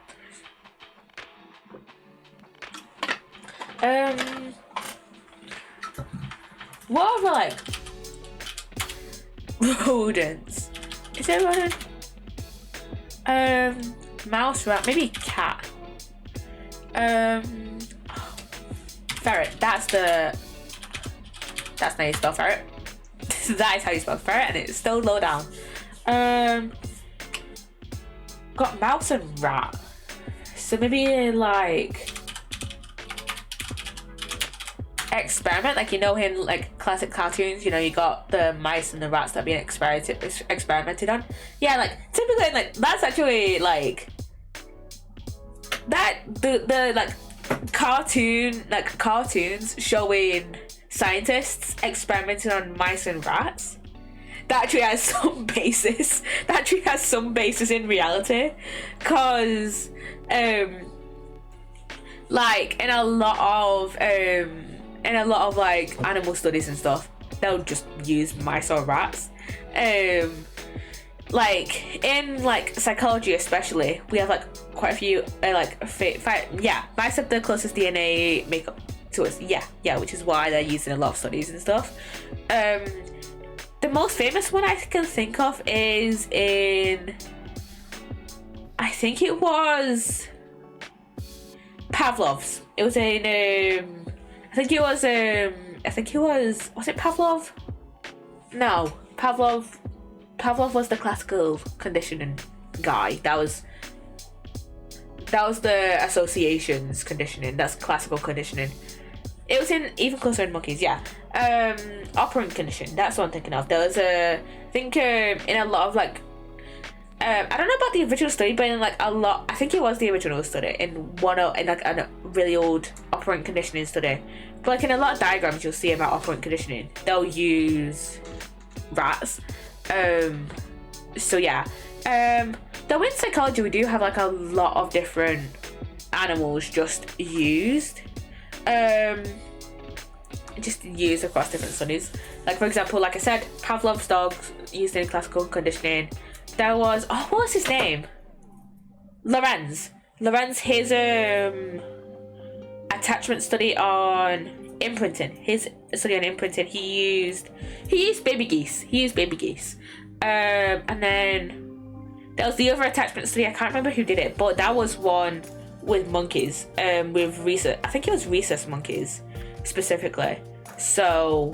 A: What other like rodents? Is there a rodent? Mouse, rat, maybe cat. Ferret. That's how you spell ferret. That is how you spell ferret, and it's still low down. Got mouse and rat. So maybe like experiment, like in like classic cartoons, you got the mice and the rats that are being experimented on. Yeah, like typically like that's actually like that the like cartoons showing scientists experimenting on mice and rats. That actually has some basis. In reality, because like in a lot of like animal studies and stuff, they'll just use mice or rats. Like in like psychology especially, we have like quite a few mice have the closest DNA makeup to us. Yeah, which is why they're used in a lot of studies and stuff. The most famous one I can think of is in, I think it was Pavlov's. It was in was it Pavlov? No, Pavlov was the classical conditioning guy. That was the associations conditioning. That's classical conditioning. It was in Even Closer in Monkeys, yeah. Operant condition, that's what I'm thinking of. There was in a lot of like I don't know about the original study, but in like a lot, I think it was the original study in like a really old operant conditioning study. But like in a lot of diagrams you'll see about operant conditioning, they'll use rats. So yeah. Though in psychology we do have like a lot of different animals just used. Just used across different studies. Like for example, like I said, Pavlov's dogs used in classical conditioning. There was, what was his name? Lorenz, his attachment study on imprinting. His study on imprinting, he used baby geese. And then there was the other attachment study. I can't remember who did it, but that was one with monkeys. With rhesus, I think it was rhesus monkeys specifically. So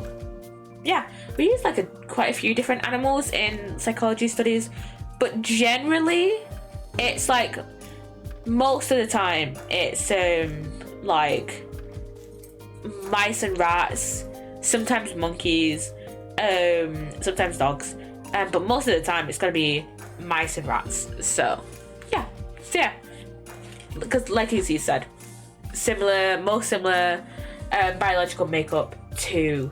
A: yeah, we use like quite a few different animals in psychology studies, but generally it's like most of the time it's like mice and rats, sometimes monkeys, sometimes dogs, but most of the time it's gonna be mice and rats. So yeah, because like you said, most similar biological makeup to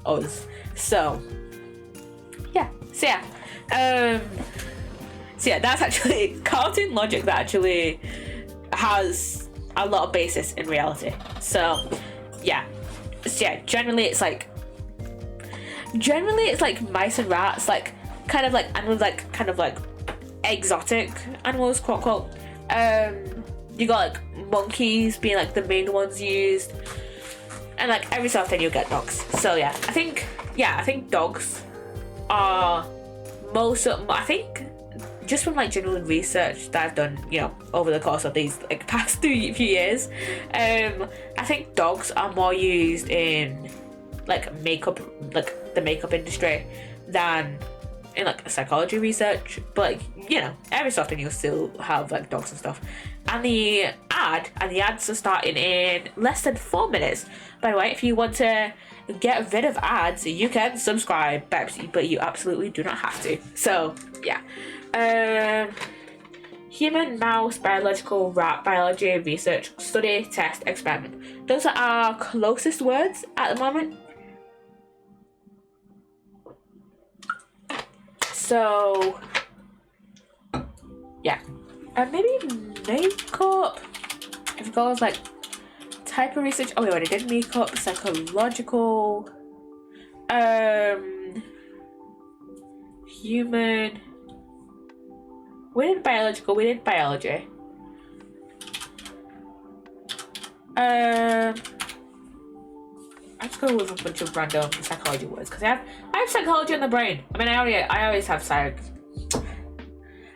A: us. So yeah, that's actually cartoon logic that actually has a lot of basis in reality. So yeah, generally it's like mice and rats, like kind of like animals, like kind of like exotic animals, quote unquote. You got like monkeys being like the main ones used, and like every so often you'll get dogs. So yeah, I think dogs are I think just from like general research that I've done, over the course of these like past few years, I think dogs are more used in like makeup, like the makeup industry, than in like psychology research. But like, every so often you'll still have like dogs and stuff. And the ads are starting in less than 4 minutes. By the way, if you want to get rid of ads, you can subscribe, but you absolutely do not have to. So yeah. Human, mouse, biological, rat, biology, research, study, test, experiment. Those are our closest words at the moment. So yeah, and maybe makeup. If it goes like type of research, we already did makeup, psychological, human. We did biological. We did biology. I'm just going with a bunch of random psychology words because I have psychology in the brain. I mean, I always have I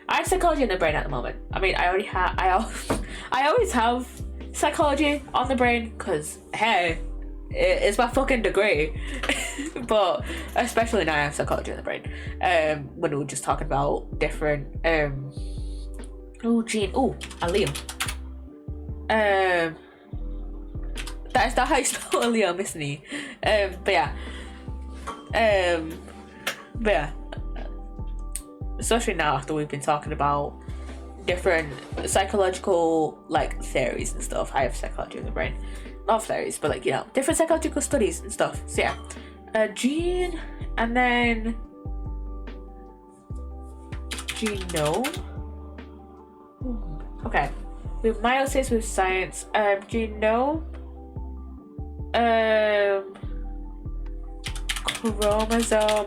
A: have psychology in the brain at the moment. I mean, I always have psychology on the brain because hey, it's my fucking degree. But especially now I have psychology in the brain. When we were just talking about different Liam. That's not how you spell a Liam, isn't he? But yeah. Especially now after we've been talking about different psychological like theories and stuff. I have psychology in the brain. Not theories, but like, different psychological studies and stuff. So yeah. Gene, and then genome. Okay. We have meiosis with science. Genome. Chromosome.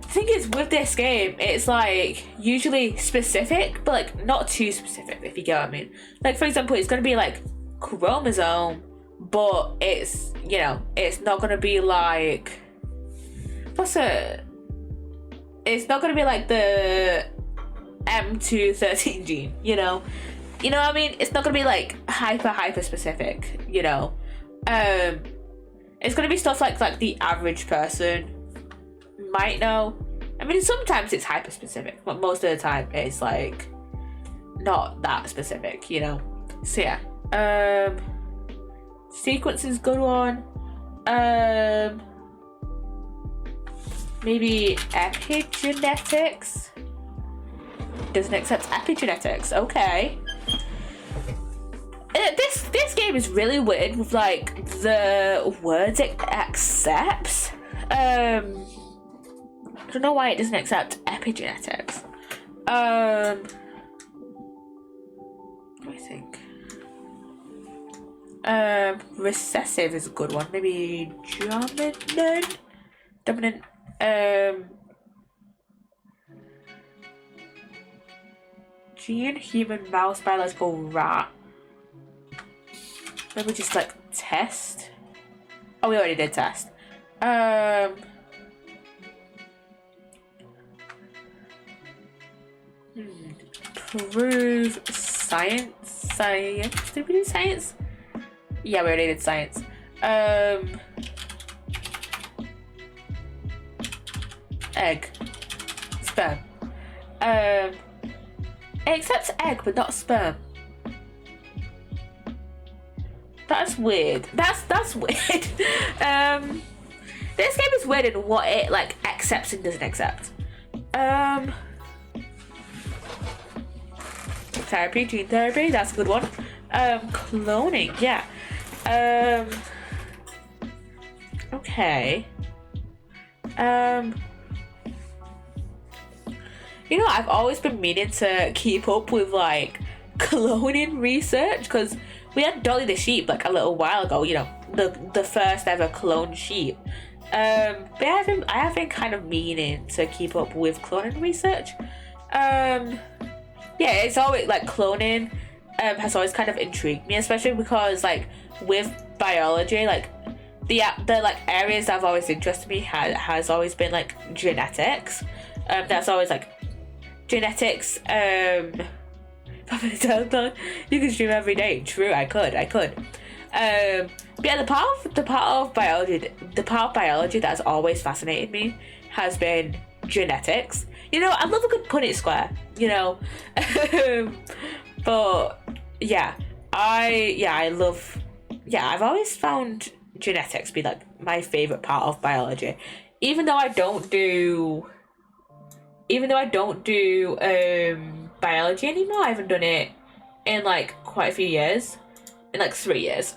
A: The thing is, with this game, it's like usually specific, but like not too specific, if you get what I mean. Like for example, it's gonna be like chromosome, but it's it's not gonna be like it's not gonna be like the M213 gene, you know what I mean? It's not gonna be like hyper specific, it's gonna be stuff like the average person might know. I mean, sometimes it's hyper specific, but most of the time it's like not that specific, So yeah. Sequence is good one. Maybe epigenetics. doesn't accept epigenetics. Okay. This game is really weird with like the words it accepts. I don't know why it doesn't accept epigenetics. Let me think. Recessive is a good one. Maybe dominant. Gene, human, mouse, biological, rat. Maybe just like test. Oh, we already did test. Prove science. Did we do science? Yeah, we already did science. Egg. Sperm. It accepts egg, but not sperm. That's weird. That's weird. This game is weird in what it like accepts and doesn't accept. Therapy, gene therapy, that's a good one. Cloning, yeah. Okay. You know, I've always been meaning to keep up with like cloning research because we had Dolly the sheep like a little while ago. You know, the first ever cloned sheep. But I have been kind of meaning to keep up with cloning research. Yeah, it's always like cloning has always kind of intrigued me, especially because like with biology, like the like areas that have always interested me has always been like genetics. That's always like genetics. You can stream every day. True, I could. But yeah, the part of biology that has always fascinated me has been genetics. You know, I love a good Punnett square, you know. But yeah, I've always found genetics be like my favorite part of biology. Even though I don't do biology anymore, I haven't done it in like quite a few years. In like 3 years.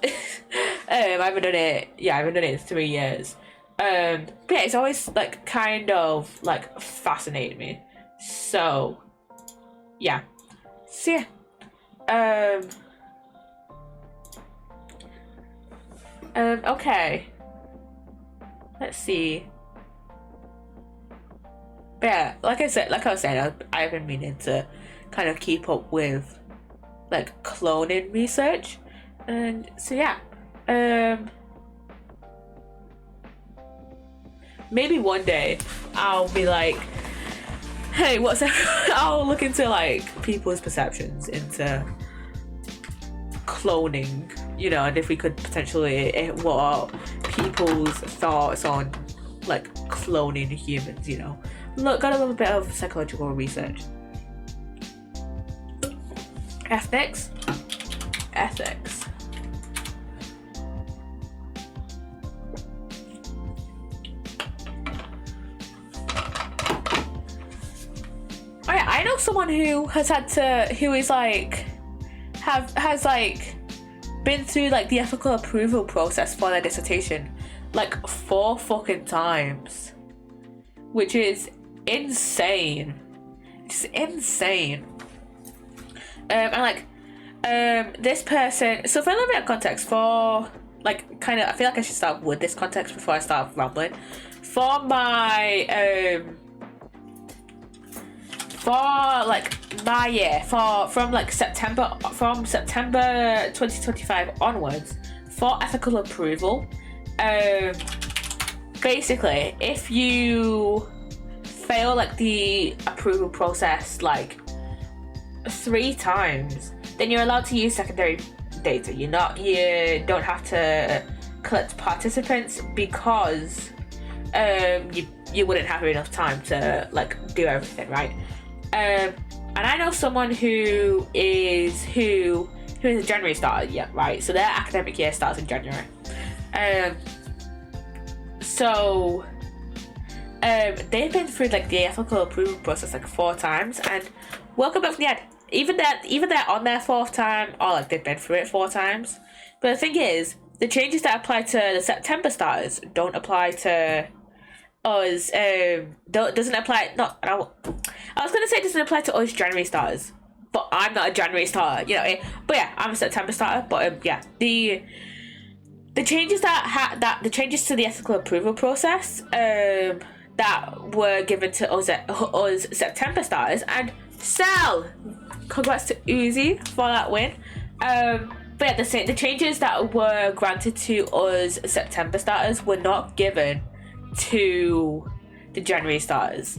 A: I haven't done it in 3 years. But yeah, it's always like kind of like fascinated me. So yeah. Okay. Let's see. But yeah, like I was saying, I've been meaning to kind of keep up with like cloning research. And so yeah. Maybe one day I'll be like, hey, what's that? I'll look into like people's perceptions into cloning, you know, and if we could potentially, what are people's thoughts on like cloning humans, you know. Look, got a little bit of psychological research. Ethics. I know someone who has been through like the ethical approval process for their dissertation like 4 fucking times, which is insane. It's insane. This person. So for a little bit of context, for like kind of, I feel like I should start with this context before I start rambling. For my from September 2025 onwards, for ethical approval, basically if you fail like the approval process like 3 times, then you're allowed to use secondary data. You don't have to collect participants because you wouldn't have enough time to like do everything, right? And I know someone who is a January starter, yeah, right? So their academic year starts in January. They've been through like the ethical approval process like 4 times, and Welcome back from the end. Even they're on their fourth time, or like they've been through it 4 times. But the thing is, the changes that apply to the September starters don't apply to us. Doesn't apply. Not. I was gonna say it doesn't apply to us January starters, but I'm not a January starter. You know. But yeah, I'm a September starter. But yeah, the changes that the changes to the ethical approval process that were given to us September starters, and Sal, congrats to Uzi for that win. But yeah, the changes that were granted to us September starters were not given to the January starters.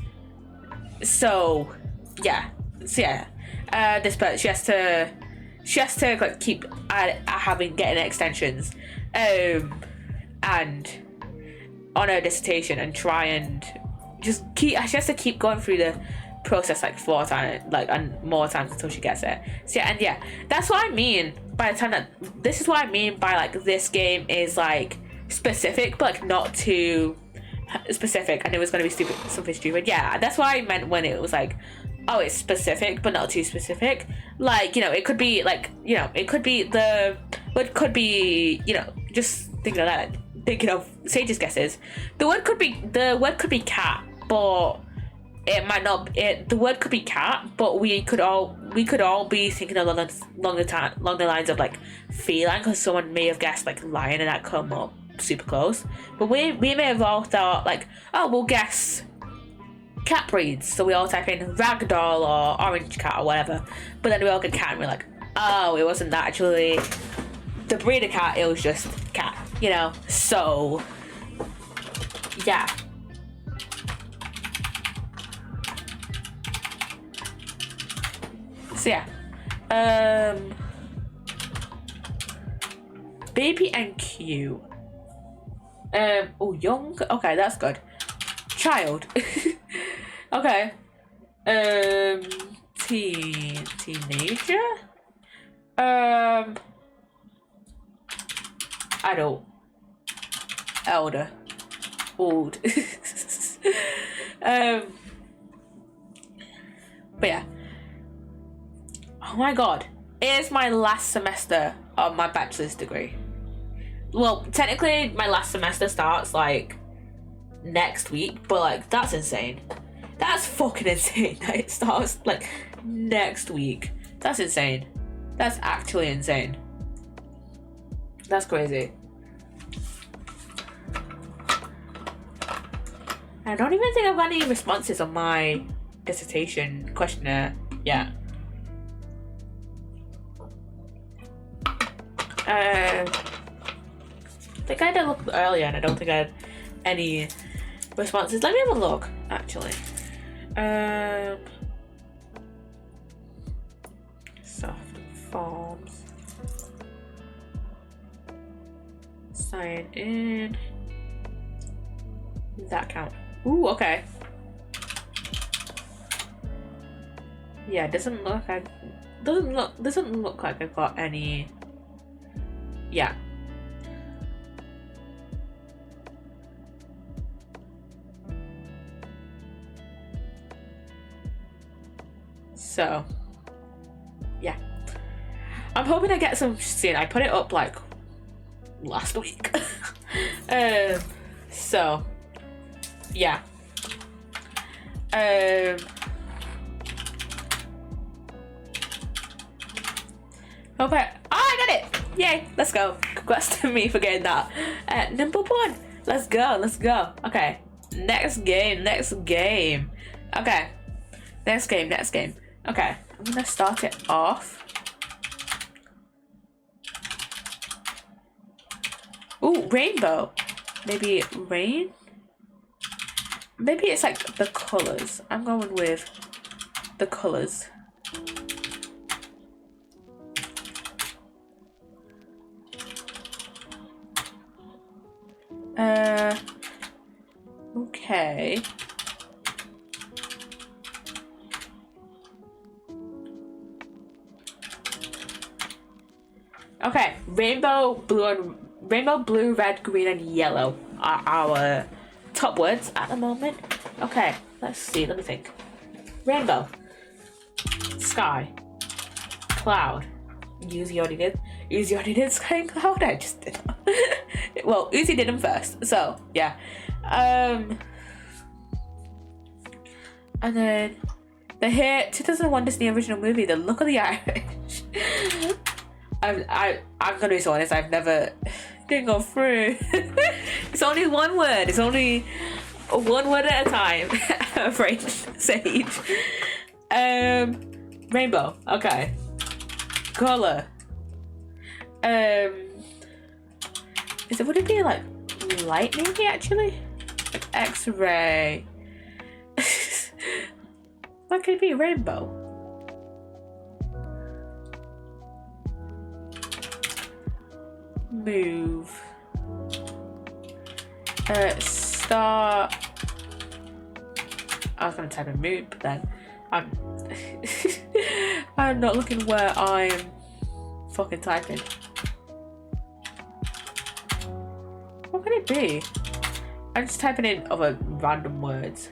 A: So yeah, this person she has to like keep getting extensions, and on her dissertation and try and she has to keep going through the process like 4 times, like, and more times until she gets it. So yeah, that's what I mean by the time that this is what I mean by like this game is like specific but like not too specific. I knew it was going to be something stupid. Yeah, that's what I meant when it was like, oh, it's specific but not too specific. Like, you know, it could be like, you know, it could be what could be, you know, just thinking of that, thinking of Sage's guesses. The word could be cat, but it might not. The word could be cat, but we could all be thinking along the lines of like feline, because someone may have guessed like lion and that come up super close. But we may have all thought like, oh, we'll guess cat breeds, so we all type in ragdoll or orange cat or whatever. But then we all get cat and we're like, oh, it wasn't actually the breed of cat, it was just cat, you know. So yeah. So yeah, baby and Q. Oh, young. Okay, that's good. Child. Okay. Teenager. Adult. Elder. Old. But yeah. Oh my god. It is my last semester of my bachelor's degree. Well, technically my last semester starts like next week, but like that's insane. That's fucking insane that it starts like next week. That's insane. That's actually insane. That's crazy. I don't even think I've got any responses on my dissertation questionnaire yet. I think I had a look earlier and I don't think I had any responses. Let me have a look, actually. Soft forms. Sign in. Does that count? Ooh, okay. Yeah, doesn't look like I've got any. Yeah. So, yeah. I'm hoping I get some soon. I put it up like last week. So, yeah. Okay. Oh, I got it! Yay! Let's go. Congrats to me for getting that. Number 1. Let's go. Let's go. Okay. Next game. Okay. Next game. Okay. I'm gonna start it off. Ooh, rainbow. Maybe rain? Maybe it's like the colours. I'm going with the colours. Okay. Okay, rainbow, blue, red, green, and yellow are our top words at the moment. Okay, let's see. Let me think. Rainbow. Sky. Cloud. Uzi already did. Uzi already did Sky and Cloud. I just did not. Well, Uzi did them first. So, yeah. And then the hit 2001 Disney original movie, The Look of the Irish. I'm gonna be so honest, I've never didn't go through. It's only one word. It's only one word at a time. Afraid Sage. Rainbow. Okay. Color. Would it be like light maybe actually? Like X-ray. What could it be? Rainbow. Move. Start. I was gonna type in move, but then I'm not looking where I'm fucking typing. What could it be? I'm just typing in other random words.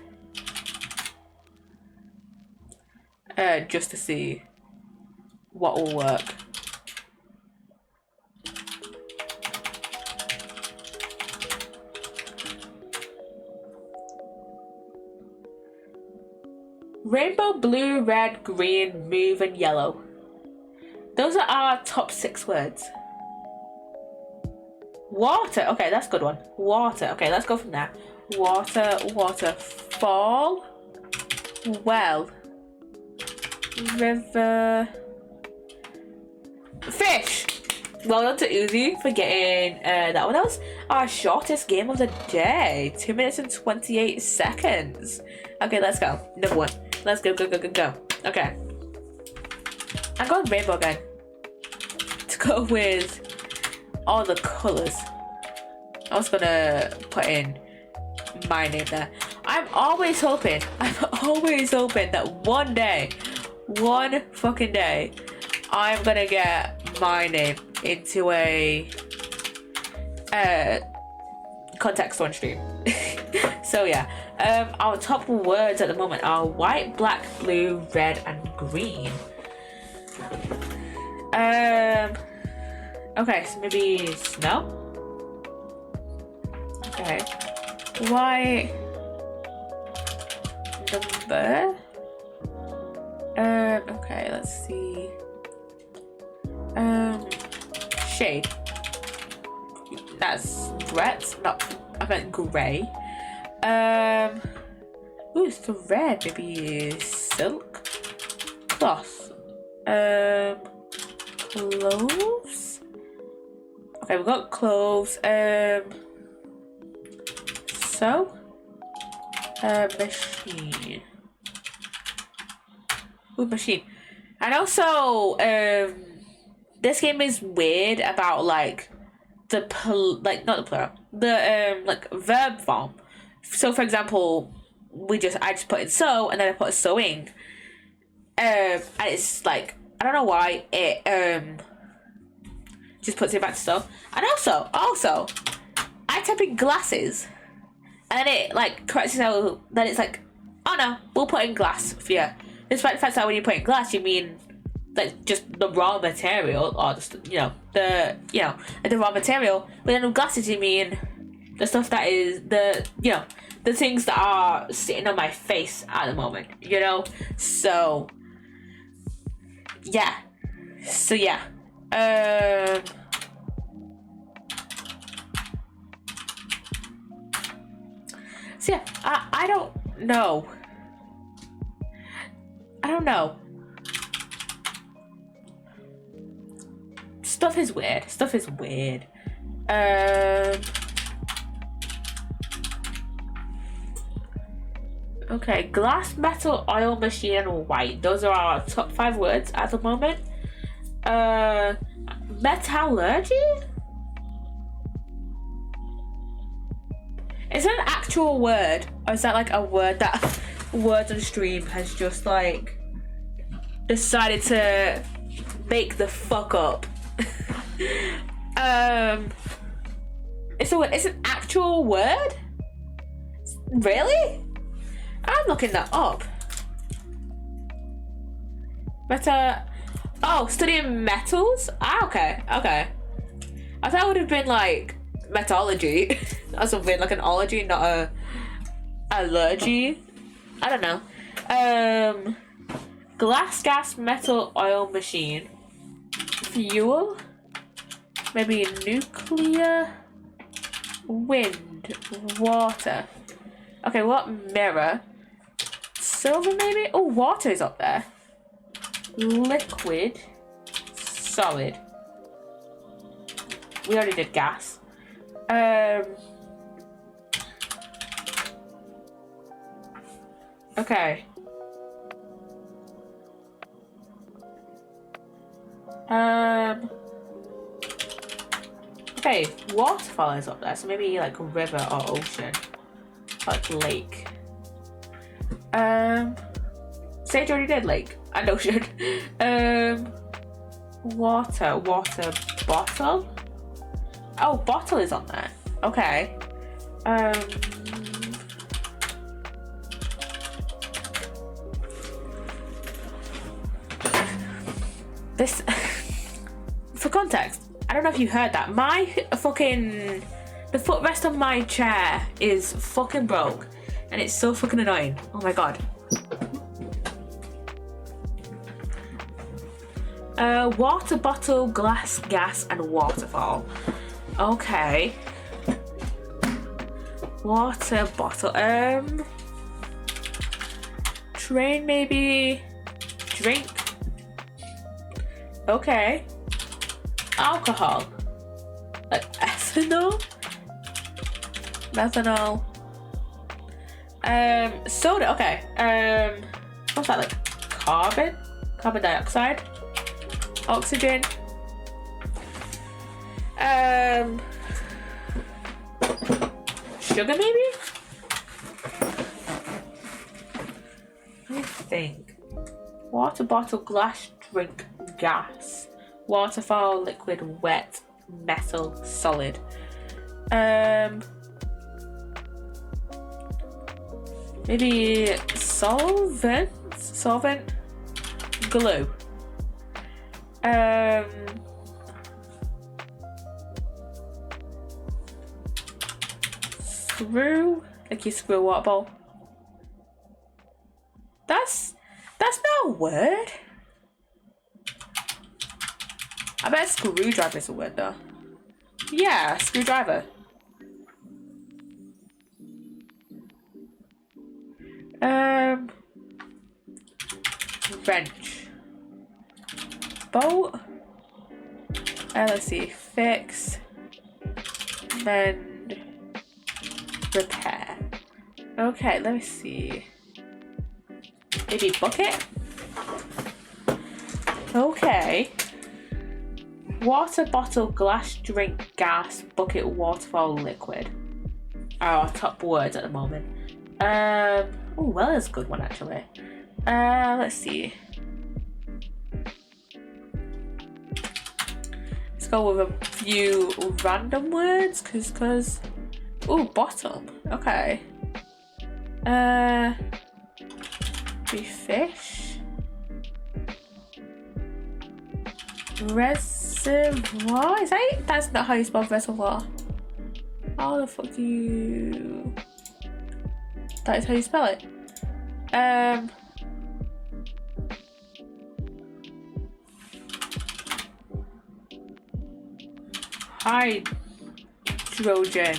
A: Just to see what will work. Rainbow, blue, red, green, move, and yellow. Those are our top 6 words. Water. Okay, that's a good one. Water. Okay, let's go from there. Water, water. Fall. Well. River. Fish. Well done to Uzi for getting that one. That was our shortest game of the day. 2 minutes and 28 seconds. Okay, let's go. Number 1. Let's go, go, go, go, go. Okay. I'm going rainbow again. To go with all the colours. I was gonna put in my name there. I'm always hoping that one day, one fucking day, I'm gonna get my name into a Contexto on stream. So yeah, our top words at the moment are white, black, blue, red, and green. Okay, so maybe snow. Okay, white. Number. Okay, let's see. Shade. That's red, not. I meant grey. Ooh, it's the red. Maybe silk. Cloth. Cloves. Okay, we've got cloves. So. Machine. Ooh, machine. And also, this game is weird about like the not the plural, the like verb form. So for example, I just put in so and then I put sewing. And it's like I don't know why it just puts it back to so. And also I type in glasses and then it like corrects itself. Then it's like, oh no, we'll put in glass for you. Despite the fact that when you put in glass, you mean like just the raw material, or just the raw material. But then with glasses, you mean the stuff that is the things that are sitting on my face at the moment. So yeah, So yeah. So yeah, I don't know. I don't know. Stuff is weird. Okay, glass, metal, oil, machine, and white. Those are our top 5 words at the moment. Metallurgy? Is that an actual word? Or is that like a word that Words on Stream has just like decided to make the fuck up? It's an actual word? Really? I'm looking that up. Oh, studying metals? Ah, okay. I thought it would have been like metallurgy or something, like an ology, not a allergy. I don't know. Glass, gas, metal, oil, machine. Fuel? Maybe nuclear? Wind, water. Okay, what? Mirror. Silver, maybe? Oh, water is up there. Liquid. Solid. We already did gas. Okay. Okay, waterfall is up there, so maybe like a river or ocean. Like lake. Sage already did lake and ocean. Water bottle. Oh, bottle is on there. Okay. This for context, I don't know if you heard that. The footrest of my chair is fucking broke and it's so fucking annoying. Oh my god. Water bottle, glass, gas, and waterfall. Okay. Water bottle. Train, maybe. Drink. Okay. Alcohol. Like ethanol? Methanol. Soda, okay. What's that, like? Carbon? Carbon dioxide? Oxygen. Sugar, maybe? Let me think. Water bottle, glass, drink, gas. Waterfall, liquid, wet, metal, solid. Maybe solvent, glue. Screw, like you screw a water bowl. That's not a word. I bet screwdriver is a word though. Yeah, screwdriver. Wrench. Bolt. Let's see. Fix. Mend. Repair. Okay, let me see. Maybe bucket? Okay. Water bottle, glass, drink, gas, bucket, waterfall, liquid are our top words at the moment. Oh, well, that's a good one actually. Let's see. Let's go with a few random words, cause. Oh, bottom. Okay. Be fish. Reservoir? Is that it? That's not how you spell reservoir. How the fuck do you... That is how you spell it. Hydrogen.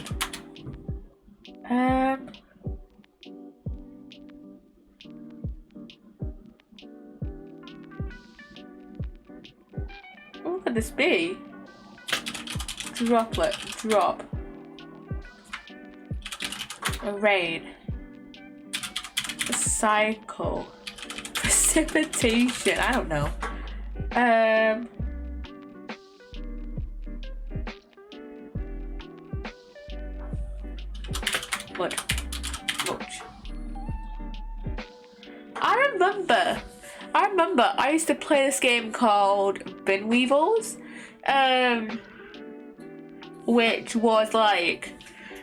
A: What could this be? Droplet, drop. Rain. Cycle. Precipitation. I don't know. Mud. Mulch. I remember I used to play this game called Bin Weevils, which was like,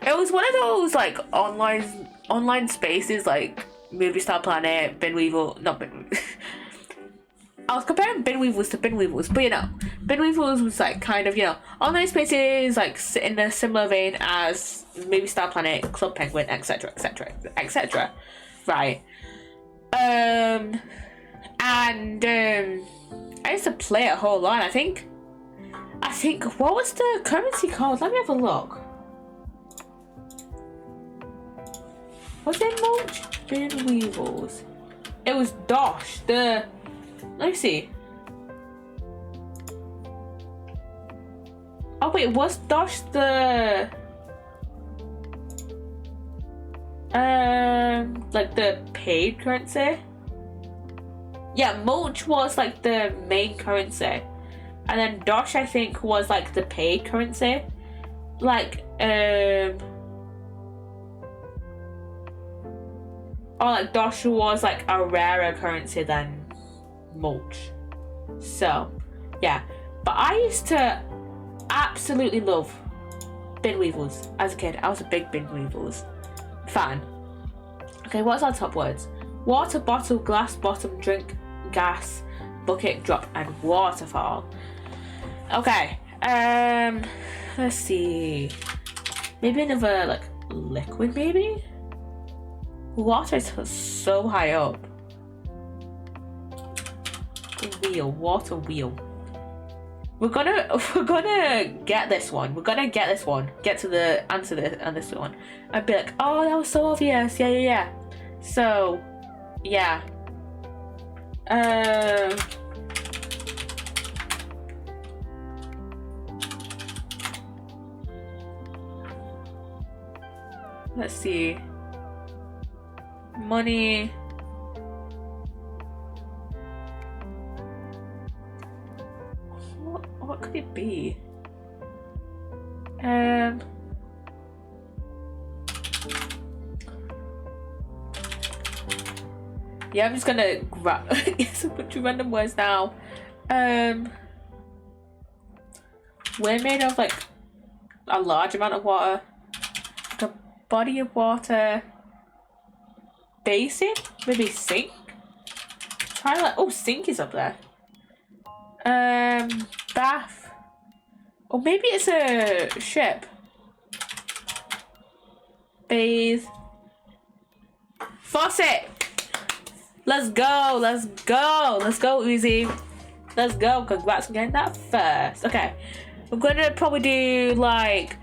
A: it was one of those like online spaces like Movie Star Planet, Bin Weevil, not Bin I was comparing bin weevils to bin weevils, but you know, bin weevils was like kind of, you know, on those places like in a similar vein as maybe Star Planet, Club Penguin, etc, etc, etc, right? And I used to play a whole lot. I think what was the currency called? Let me have a look. Was it mulch? Bin weevils. It was Dosh. Let me see. Oh wait, was Dosh the like the paid currency? Yeah, mulch was like the main currency, and then Dosh I think was like the paid currency. Like or like Dosh was like a rarer currency than mulch. So yeah, but I used to absolutely love bin weevils as a kid. I was a big bin weevils fan. Okay, what's our top words? Water bottle, glass bottom, drink, gas, bucket, drop, and waterfall. Okay, let's see. Maybe another like liquid, maybe? Water is so high up. Wheel, water wheel. We're gonna get this one. We're gonna get this one. Get to the answer on this one. I'd be like, oh, that was so obvious. Yeah. So, yeah. Let's see. Money. What could it be? Yeah, I'm just gonna grab a bunch of random words now. We're made of like a large amount of water, like a body of water. Basin, maybe sink. Try like, oh, sink is up there. Bath, or maybe it's a ship. Bathe. Faucet. Let's go, Uzi. Let's go. Congrats on getting that first. Okay, we're gonna probably do like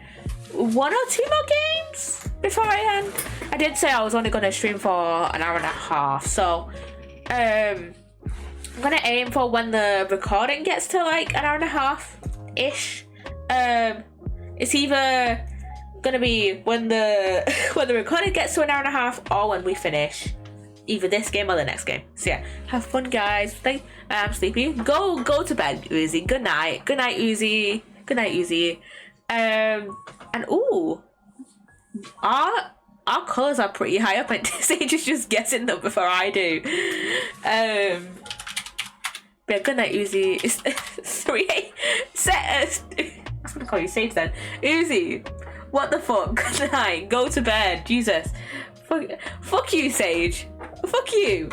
A: 1 or 2 more games before I end. I did say I was only gonna stream for an hour and a half, so I'm gonna aim for when the recording gets to like an hour and a half ish. It's either gonna be when the when the recording gets to an hour and a half, or when we finish either this game or the next game. So yeah, have fun, guys. I'm sleepy. Go to bed, Uzi. Good night, Uzi. And ooh, our colours are pretty high up, and Sage is just guessing them before I do. But good night, Uzi. It's 3 set. I'm gonna call you Sage then. Uzi, what the fuck? Good night. Go to bed. Jesus. Fuck you, Sage. Fuck you.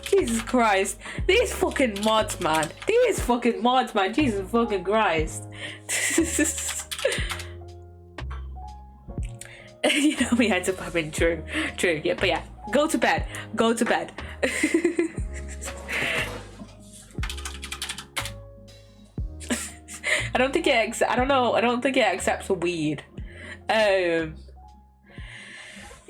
A: Jesus Christ. These fucking mods, man. Jesus fucking Christ. You know me heads up having true. Yeah, but yeah. Go to bed. I don't think it accepts weed.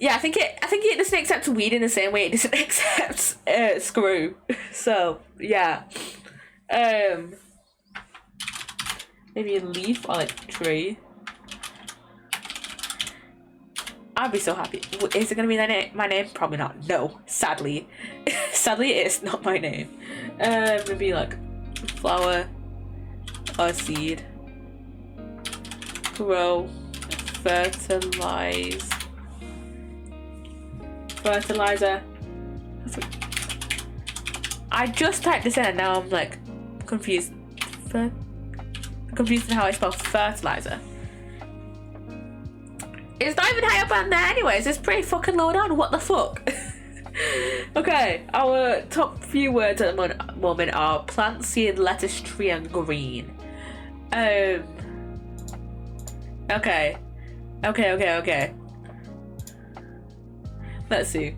A: Yeah, I think it doesn't accept weed in the same way it doesn't accept screw. So yeah. Maybe a leaf or like tree. I'd be so happy. Is it gonna be my name? Probably not. No, sadly. Sadly, it's not my name. Maybe like flower or seed. Grow. Fertilizer. I just typed this in and now I'm like confused. Confused in how I spell fertilizer. It's not even high up on there anyways. It's pretty fucking low down. What the fuck? Okay, our top few words at the moment are plant, seed, lettuce, tree, and green. Okay. Okay. Let's see.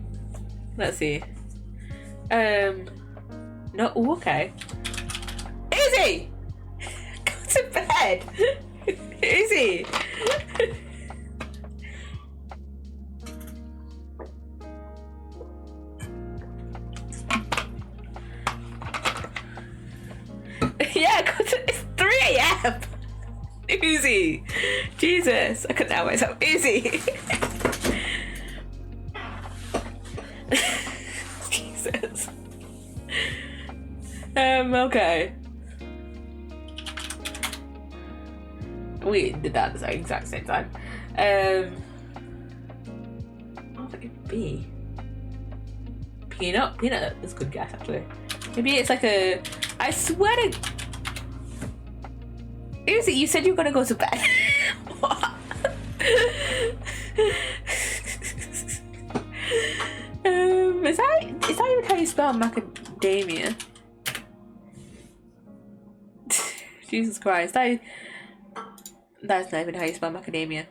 A: No, ooh, okay. Izzy! Go to bed! Izzy! Yeah, it's 3 a.m. Izzy! Jesus, I couldn't help myself. Izzy! Jesus. Okay. We did that at the exact same time. What would it be? Peanut? Peanut is a good guess, actually. Maybe it's like a... I swear to... Izzy, you said you were gonna go to bed. What? Is that even how you spell macadamia? Jesus Christ, that's not even how you spell macadamia.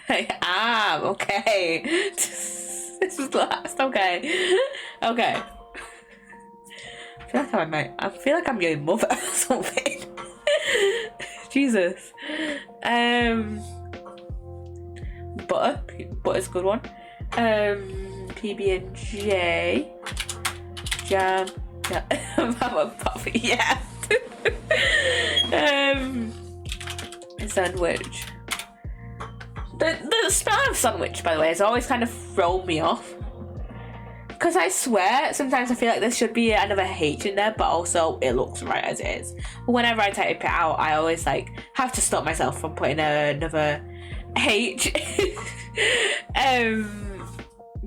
A: Okay. This was last. Okay. I feel like I'm your mother or something. Jesus. Butter's a good one. PB&J. Jam. Yeah. Sandwich. The spell of sandwich, by the way, has always kind of thrown me off. Because I swear, sometimes I feel like there should be another H in there, but also it looks right as it is. But whenever I type it out, I always have to stop myself from putting another H.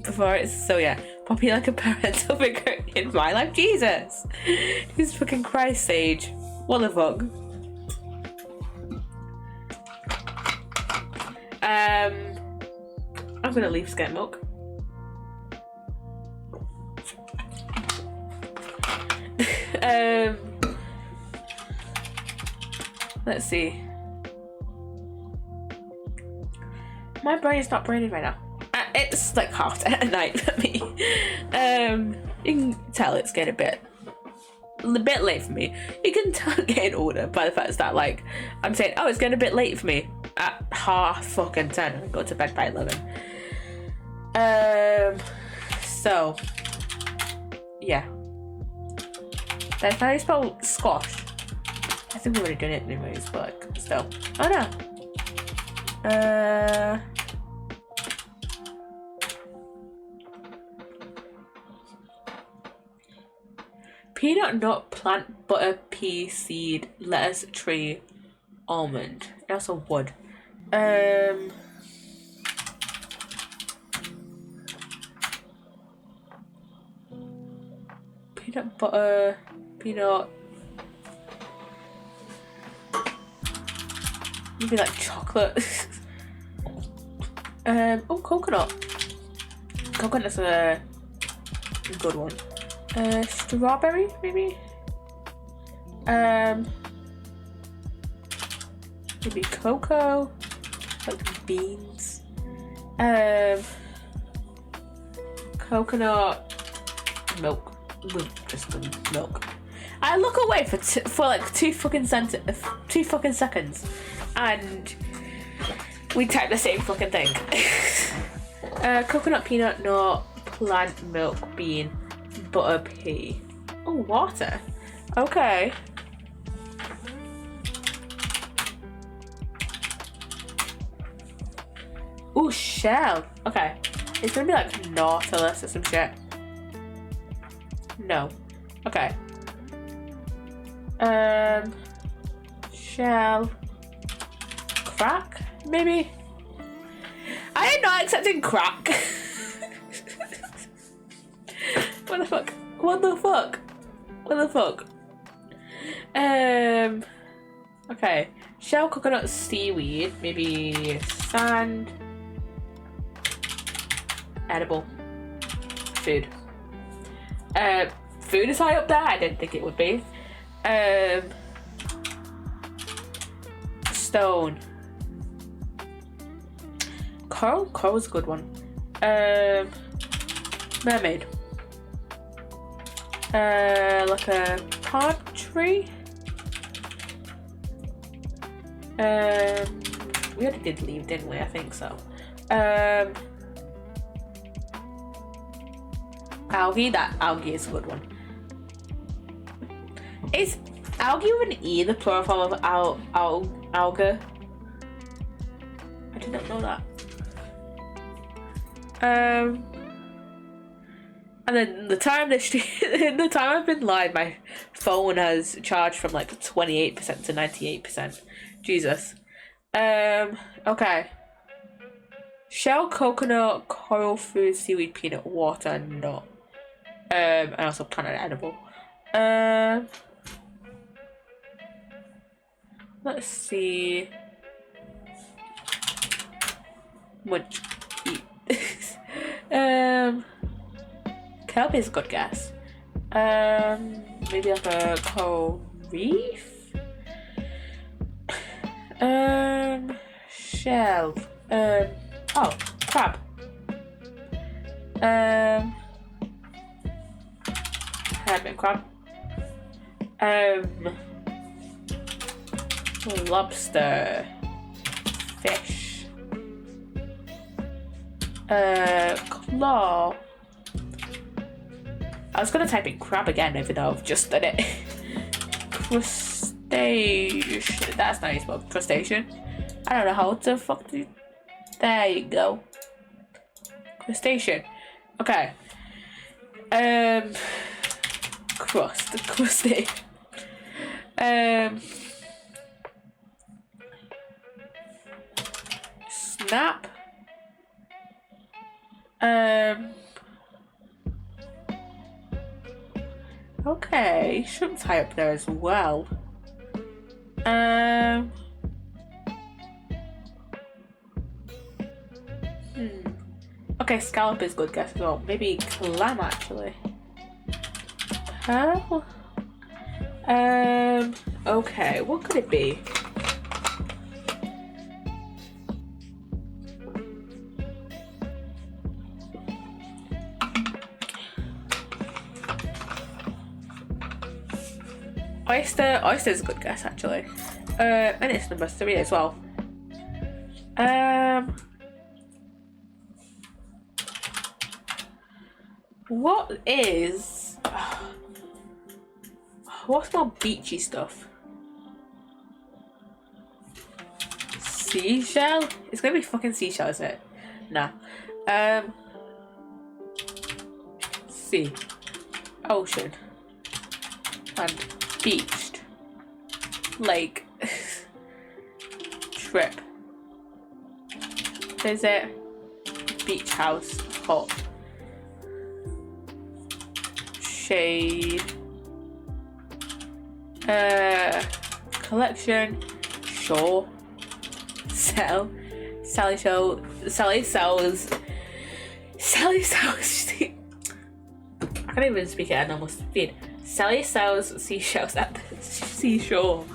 A: Before it's so yeah. Poppy like a parental figure in my life. Jesus fucking Christ, Sage. What the fuck? I'm gonna leave skim milk. Let's see. My brain is not braining right now. It's like 10:30 at night for me. You can tell it's getting a bit late for me. You can tell it's getting older by the fact that I'm saying, oh, it's getting a bit late for me at 10:30 and go to bed by 11. So yeah, that's how you spell squash. I think we would have done it anyways, but still. Oh no. Peanut, nut, plant, butter, pea, seed, lettuce, tree, almond. That's a wood. Peanut butter, peanut. Maybe like chocolate. Oh, coconut. Coconut's a good one. Strawberry, maybe? Maybe cocoa, like beans. Coconut, milk, just the milk. I look away for like 2 fucking seconds, and we type the same fucking thing. Coconut, peanut, nut, plant, milk, bean, butter, pea. Oh, water. Okay. Ooh, shell. Okay. It's gonna be like Nautilus or some shit. No. Okay. Shell. Crack, maybe? I am not accepting crack. What the fuck? What the fuck? What the fuck? Okay. Shell, coconut, seaweed, maybe sand. Edible. food. Food is high up there. I didn't think it would be. Stone. Coral? Coral's a good one. Mermaid. Like a palm tree. We already did leave, didn't we? I think so. Algae. That algae is a good one. Is algae with an E the plural form of alga? I did not know that. And then the time the time I've been live, my phone has charged from like 28% to 98%. Jesus. Okay. Shell, coconut, coral food, seaweed, peanut, water, nut. And also kind of edible. Let's see. Much eat. Kelp is a good guess. Maybe like a coral reef. Shell. Oh, crab. Hermit crab. Lobster. Fish. Claw. I was gonna type in crab again, even though I've just done it. Crustacean. That's not how you spell crustacean. I don't know how to fuck do. There you go. Crustacean. Okay. Crustacean. Snap. Okay, shrimp's high up there as well. Okay, scallop is a good guess as well. Maybe clam actually. Pearl? Okay, what could it be? Oyster is a good guess actually. And it's number 3 as well. What is... What's more beachy stuff? Seashell? It's gonna be fucking seashell, is it? Nah. Sea. Ocean. And beached. Lake. Trip. Visit. Beach house. Hut. Shade. Collection. Shore. Sell. Sally sells. I can't even speak it at normal speed. Sally sells seashells at the seashore.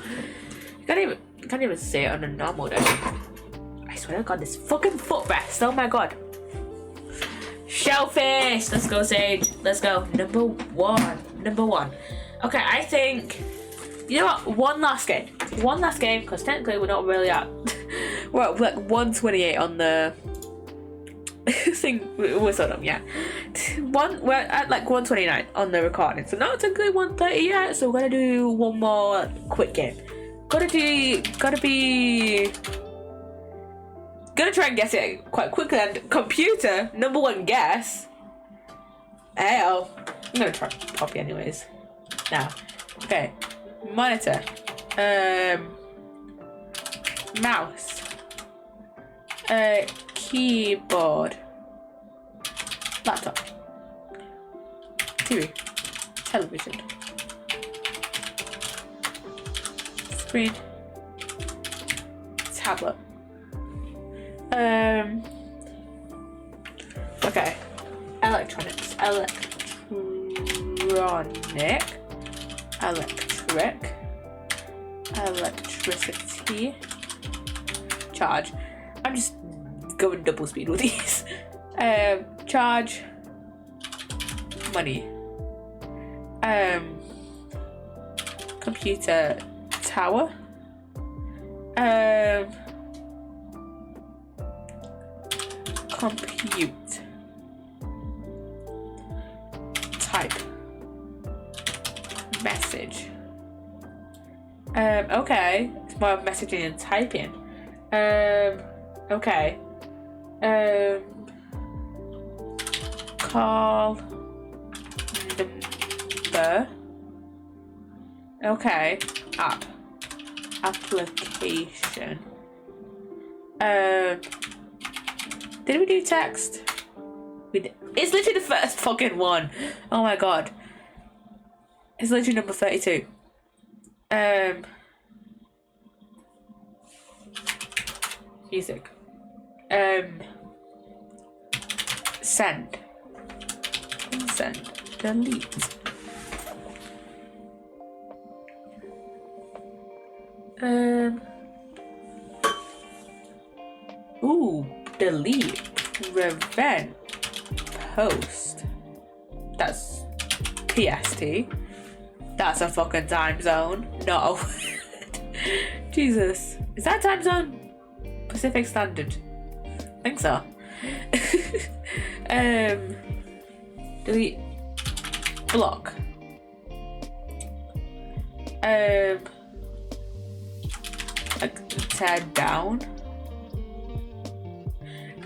A: You can't even say it on a normal day. I swear to God, this fucking footrest. Oh my God. Shellfish. Let's go, Sage. Let's go. Number one. Okay, I think. You know what? One last game, because technically we're not really at. We're at like 128 on the thing. We're sort of, yeah. We're at like 129 on the recording, so not technically 130 yet. So we're gonna do one more quick game. Gonna try and guess it quite quickly. And computer, number 1 guess. Hell, I'm gonna try copy anyways. Now, okay. Monitor, mouse, keyboard, laptop, TV, television, screen, tablet. Okay, electronics, electronic, electric, electricity, charge. I'm just going double speed with these. Charge, money, computer tower, compute, type, message. Okay, it's more of messaging and typing. Okay. Call number. Okay. App. Application. Did we do text? We did. It's literally the first fucking one. Oh my god. It's literally number 32. Music. Send. Send. Delete. Ooh, delete. Prevent. Post. That's PST. That's a fucking time zone. No. Jesus. Is that time zone? Pacific Standard. I think so. Delete. Block. Like tear down.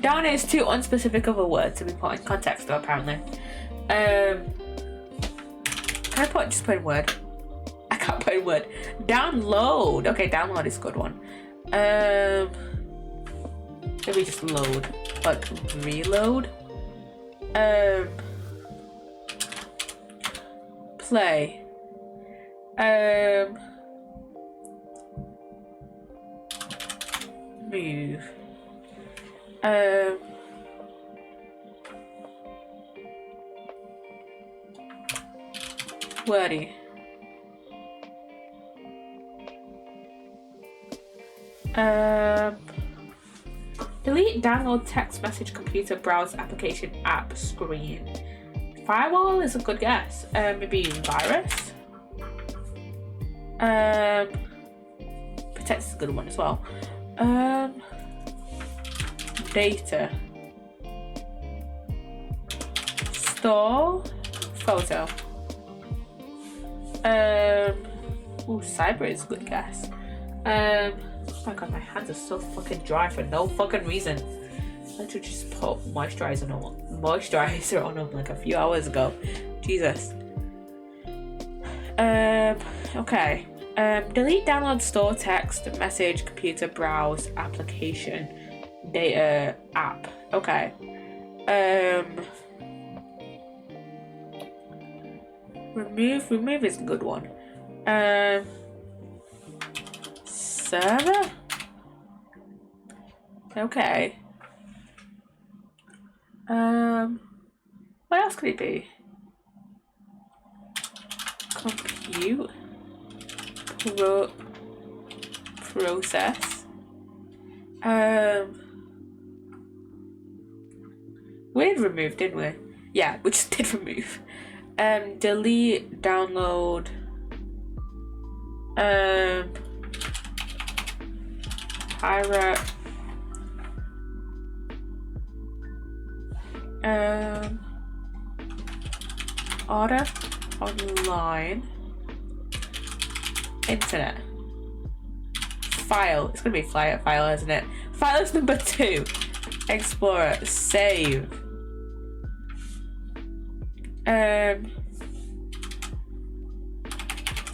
A: Down is too unspecific of a word to be put in context though, apparently. Can I just put in word? I can't put in word. Download. Okay, download is a good one. Maybe just load. Like reload. Play. Move. Wordy. Delete, download, text message, computer, browse, application, app, screen. Firewall is a good guess. Maybe virus. Protect is a good one as well. Data. Store. Photo. Ooh, cyber is a good guess. Oh my god, my hands are so fucking dry for no fucking reason. I literally just put moisturizer on them like a few hours ago. Jesus. Okay. Delete, download, store, text, message, computer, browse, application, data, app. Okay. Remove is a good one. Server? Okay. What else could it be? Compute. Process. We did remove, didn't we? Yeah, we just did remove. Delete, download. Pirate. Order. Online. Internet. File. It's gonna be file, isn't it? File is number 2. Explorer. Save. It's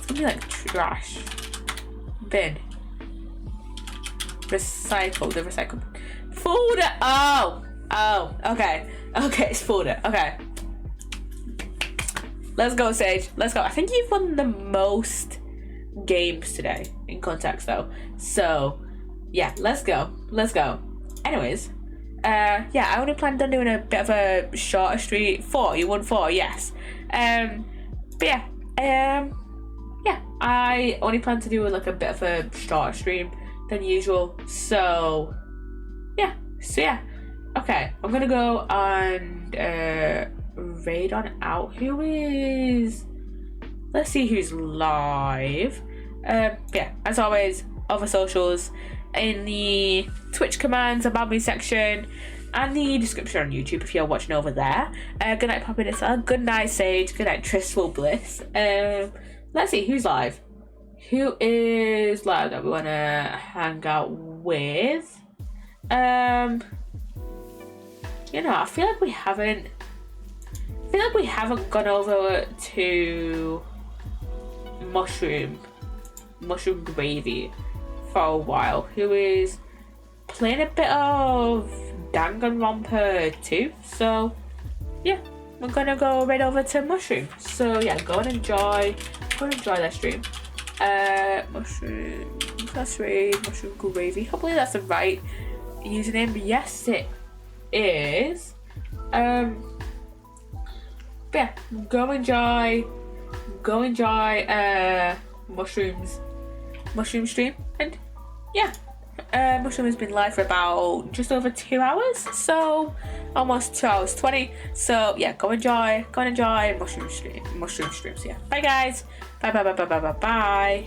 A: gonna be like trash. Bin. Recycle. The recycle. Folder. Oh. Okay. Okay, it's folder. Okay. Let's go, Sage. Let's go. I think you've won the most games today in Contexto. So, yeah, let's go. Let's go. Anyways, yeah, I only planned on doing a bit of a shorter stream. 4, you won 4, yes. But yeah, yeah, I only plan to do like a bit of a shorter stream than usual. So yeah, okay, I'm gonna go and raid on out. Who is? Let's see who's live. Yeah, as always, other socials in the Twitch commands, about me section, and the description on YouTube if you're watching over there. Good night, Poppy Nissa. Good night, Sage. Good night, Tristful Bliss. Let's see who's live. Who is live that we want to hang out with? You know, I feel like we haven't gone over to mushroom gravy for a while. Who is playing a bit of Danganronpa 2. So yeah, we're gonna go right over to mushroom. So yeah, go and enjoy that stream. Mushroom, let's raid mushroom gravy. Hopefully that's the right username. Yes, it is. But yeah, go enjoy mushroom stream. And yeah, mushroom has been live for about just over 2 hours, so almost 2 hours 20. So yeah, go enjoy mushroom stream. So yeah, bye guys, bye.